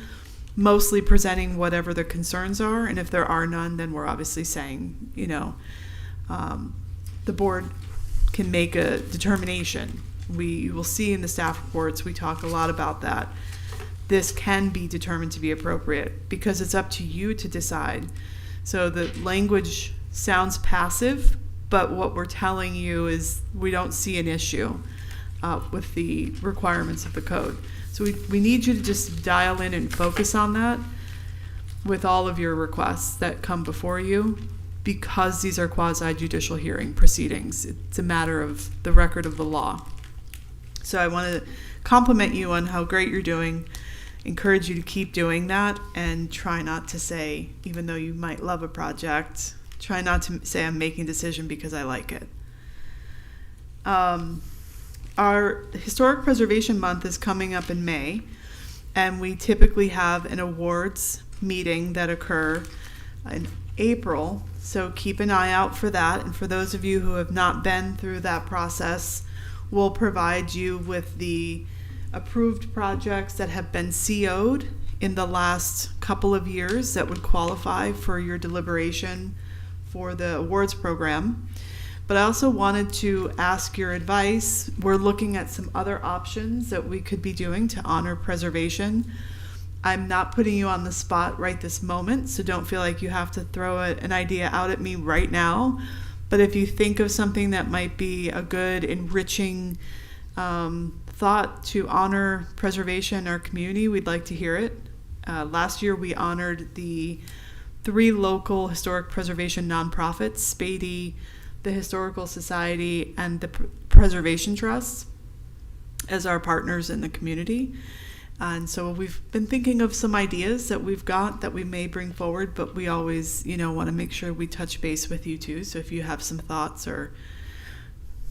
mostly presenting whatever the concerns are, and if there are none, then we're obviously saying, the board can make a determination. You will see in the staff reports, we talk a lot about that. This can be determined to be appropriate because it's up to you to decide. So the language sounds passive, but what we're telling you is we don't see an issue with the requirements of the code. So we need you to just dial in and focus on that with all of your requests that come before you, because these are quasi-judicial hearing proceedings. It's a matter of the record of the law. So I want to compliment you on how great you're doing, encourage you to keep doing that, and try not to say, even though you might love a project, try not to say I'm making a decision because I like it. Our Historic Preservation Month is coming up in May, and we typically have an awards meeting that occur in April, so keep an eye out for that. And for those of you who have not been through that process, we'll provide you with the approved projects that have been CO'd in the last couple of years that would qualify for your deliberation for the awards program. But I also wanted to ask your advice. We're looking at some other options that we could be doing to honor preservation. I'm not putting you on the spot right this moment, so don't feel like you have to throw an idea out at me right now. But if you think of something that might be a good, enriching thought to honor preservation in our community, we'd like to hear it. Last year we honored the 3 local historic preservation nonprofits, Spady, the Historical Society, and the Preservation Trust, as our partners in the community. And so we've been thinking of some ideas that we've got that we may bring forward, but we always, want to make sure we touch base with you too. So if you have some thoughts or,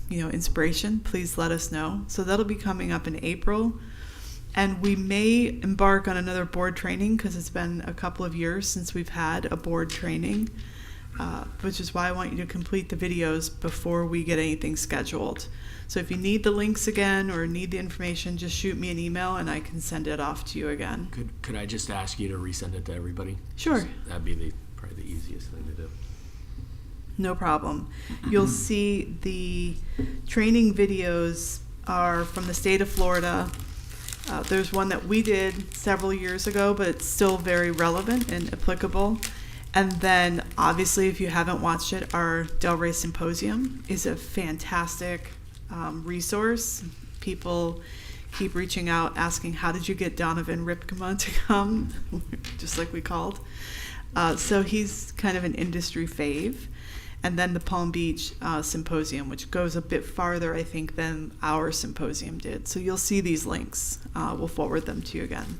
inspiration, please let us know. So that'll be coming up in April. And we may embark on another board training because it's been a couple of years since we've had a board training, which is why I want you to complete the videos before we get anything scheduled. So if you need the links again or need the information, just shoot me an email and I can send it off to you again. Could I just ask you to resend it to everybody? Sure. That'd be probably the easiest thing to do. No problem. You'll see the training videos are from the state of Florida. There's one that we did several years ago, but it's still very relevant and applicable. And then, obviously, if you haven't watched it, our Delray Symposium is a fantastic resource. People keep reaching out, asking, how did you get Donovan Ripkema to come? Just like we called. So he's kind of an industry fave. and then the Palm Beach Symposium, which goes a bit farther, I think, than our symposium did. So you'll see these links. We'll forward them to you again.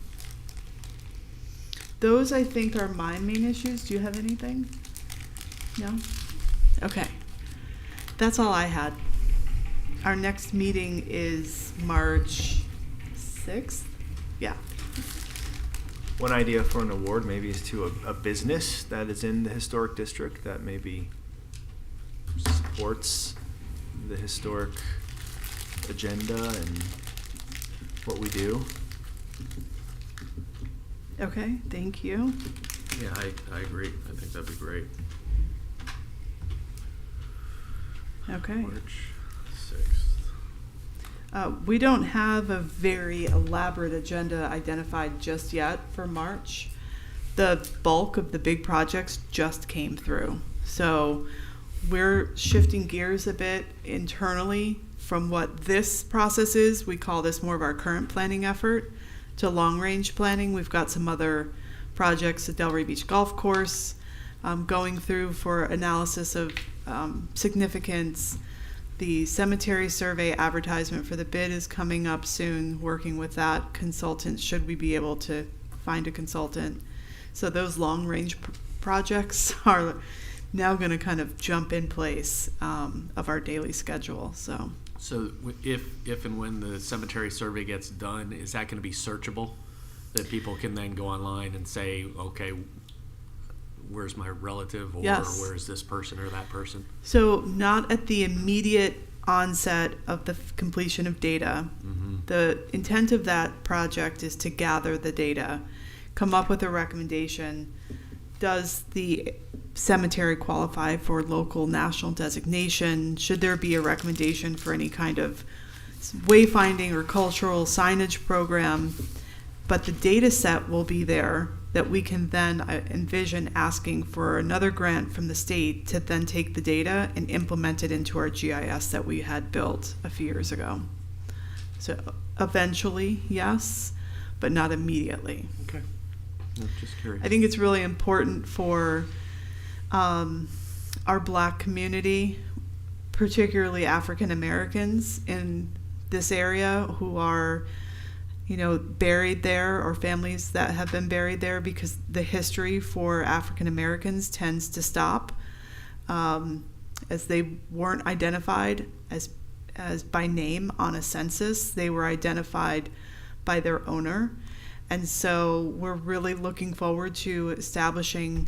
Those, I think, are my main issues. Do you have anything? No? Okay. That's all I had. Our next meeting is March 6th? Yeah. One idea for an award maybe is to a business that is in the historic district that maybe supports the historic agenda and what we do. Okay, thank you. Yeah, I agree. I think that'd be great. Okay. March 6th. We don't have a very elaborate agenda identified just yet for March. The bulk of the big projects just came through. So we're shifting gears a bit internally from what this process is. We call this more of our current planning effort to long-range planning. We've got some other projects at Delray Beach Golf Course going through for analysis of significance. The cemetery survey advertisement for the bid is coming up soon, working with that consultant, should we be able to find a consultant. So those long-range projects are now going to kind of jump in place of our daily schedule. So if and when the cemetery survey gets done, is that going to be searchable? That people can then go online and say, okay, where's my relative, or yes, where's this person or that person? So not at the immediate onset of the completion of data. Mm-hmm. The intent of that project is to gather the data, come up with a recommendation. Does the cemetery qualify for local national designation? Should there be a recommendation for any kind of wayfinding or cultural signage program? But the data set will be there that we can then envision asking for another grant from the state to then take the data and implement it into our GIS that we had built a few years ago. So eventually, yes, but not immediately. Okay. I'm just curious. I think it's really important for our Black community, particularly African Americans in this area who are, buried there, or families that have been buried there, because the history for African Americans tends to stop as they weren't identified as by name on a census. They were identified by their owner. And so we're really looking forward to establishing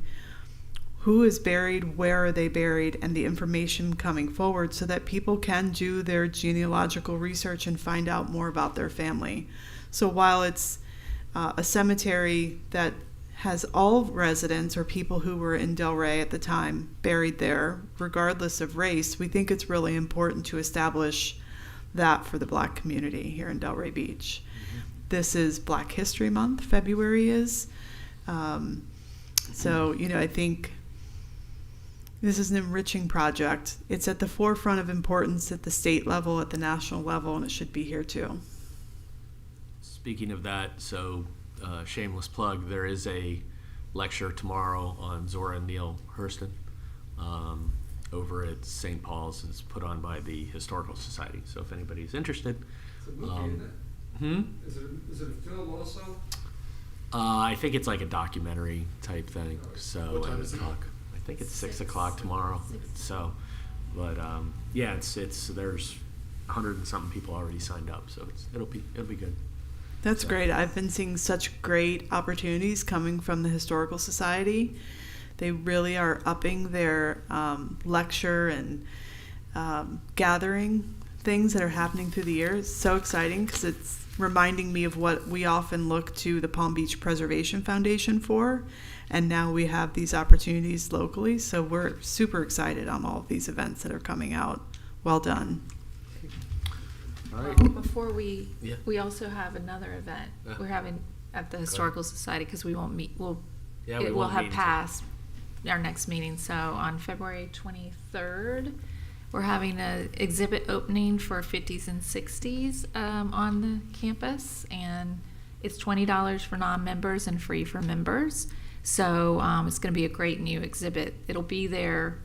who is buried, where are they buried, and the information coming forward so that people can do their genealogical research and find out more about their family. So while it's a cemetery that has all residents or people who were in Delray at the time buried there, regardless of race, we think it's really important to establish that for the Black community here in Delray Beach. This is Black History Month, February is. So, I think this is an enriching project. It's at the forefront of importance at the state level, at the national level, and it should be here too. Speaking of that, so shameless plug, there is a lecture tomorrow on Zora Neale Hurston over at St. Paul's. It's put on by the Historical Society. So if anybody's interested. Is it a movie, isn't it? Is it a film also? I think it's like a documentary type thing. So What time is it? I think it's 6 o'clock tomorrow. So, but yeah, it's there's 100 and something people already signed up. So it'll be good. That's great. I've been seeing such great opportunities coming from the Historical Society. They really are upping their lecture and gathering things that are happening through the year. It's so exciting because it's reminding me of what we often look to the Palm Beach Preservation Foundation for. And now we have these opportunities locally. So we're super excited on all of these events that are coming out. Well done. All right. Before we also have another event we're having at the Historical Society, because we won't meet. We'll have passed our next meeting. So on February 23rd, we're having an exhibit opening for 50s and 60s on the campus, and it's $20 for non-members and free for members. So it's going to be a great new exhibit. It'll be there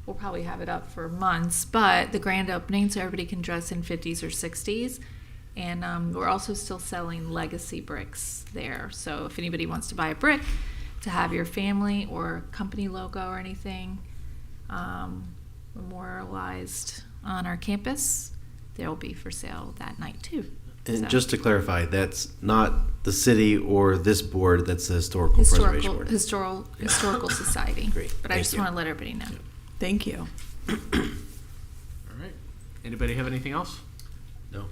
we'll probably have it up for months, but the grand opening, so everybody can dress in 50s or 60s. And we're also still selling legacy bricks there. So if anybody wants to buy a brick to have your family or company logo or anything memorialized on our campus, they'll be for sale that night too. And So- just to clarify, that's not the city or this board, that's the Historical Preservation Board. Historical Society. Great, But I thank just you. want to let everybody know. Thank you. All right. Anybody have anything else? No.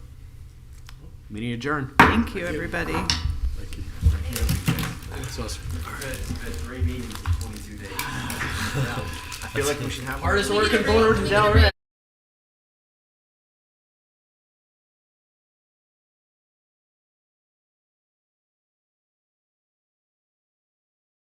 Meeting adjourned. Thank you, everybody. That's awesome. Three meetings in 22 days. I feel like we should have. Hardest working board in Delray.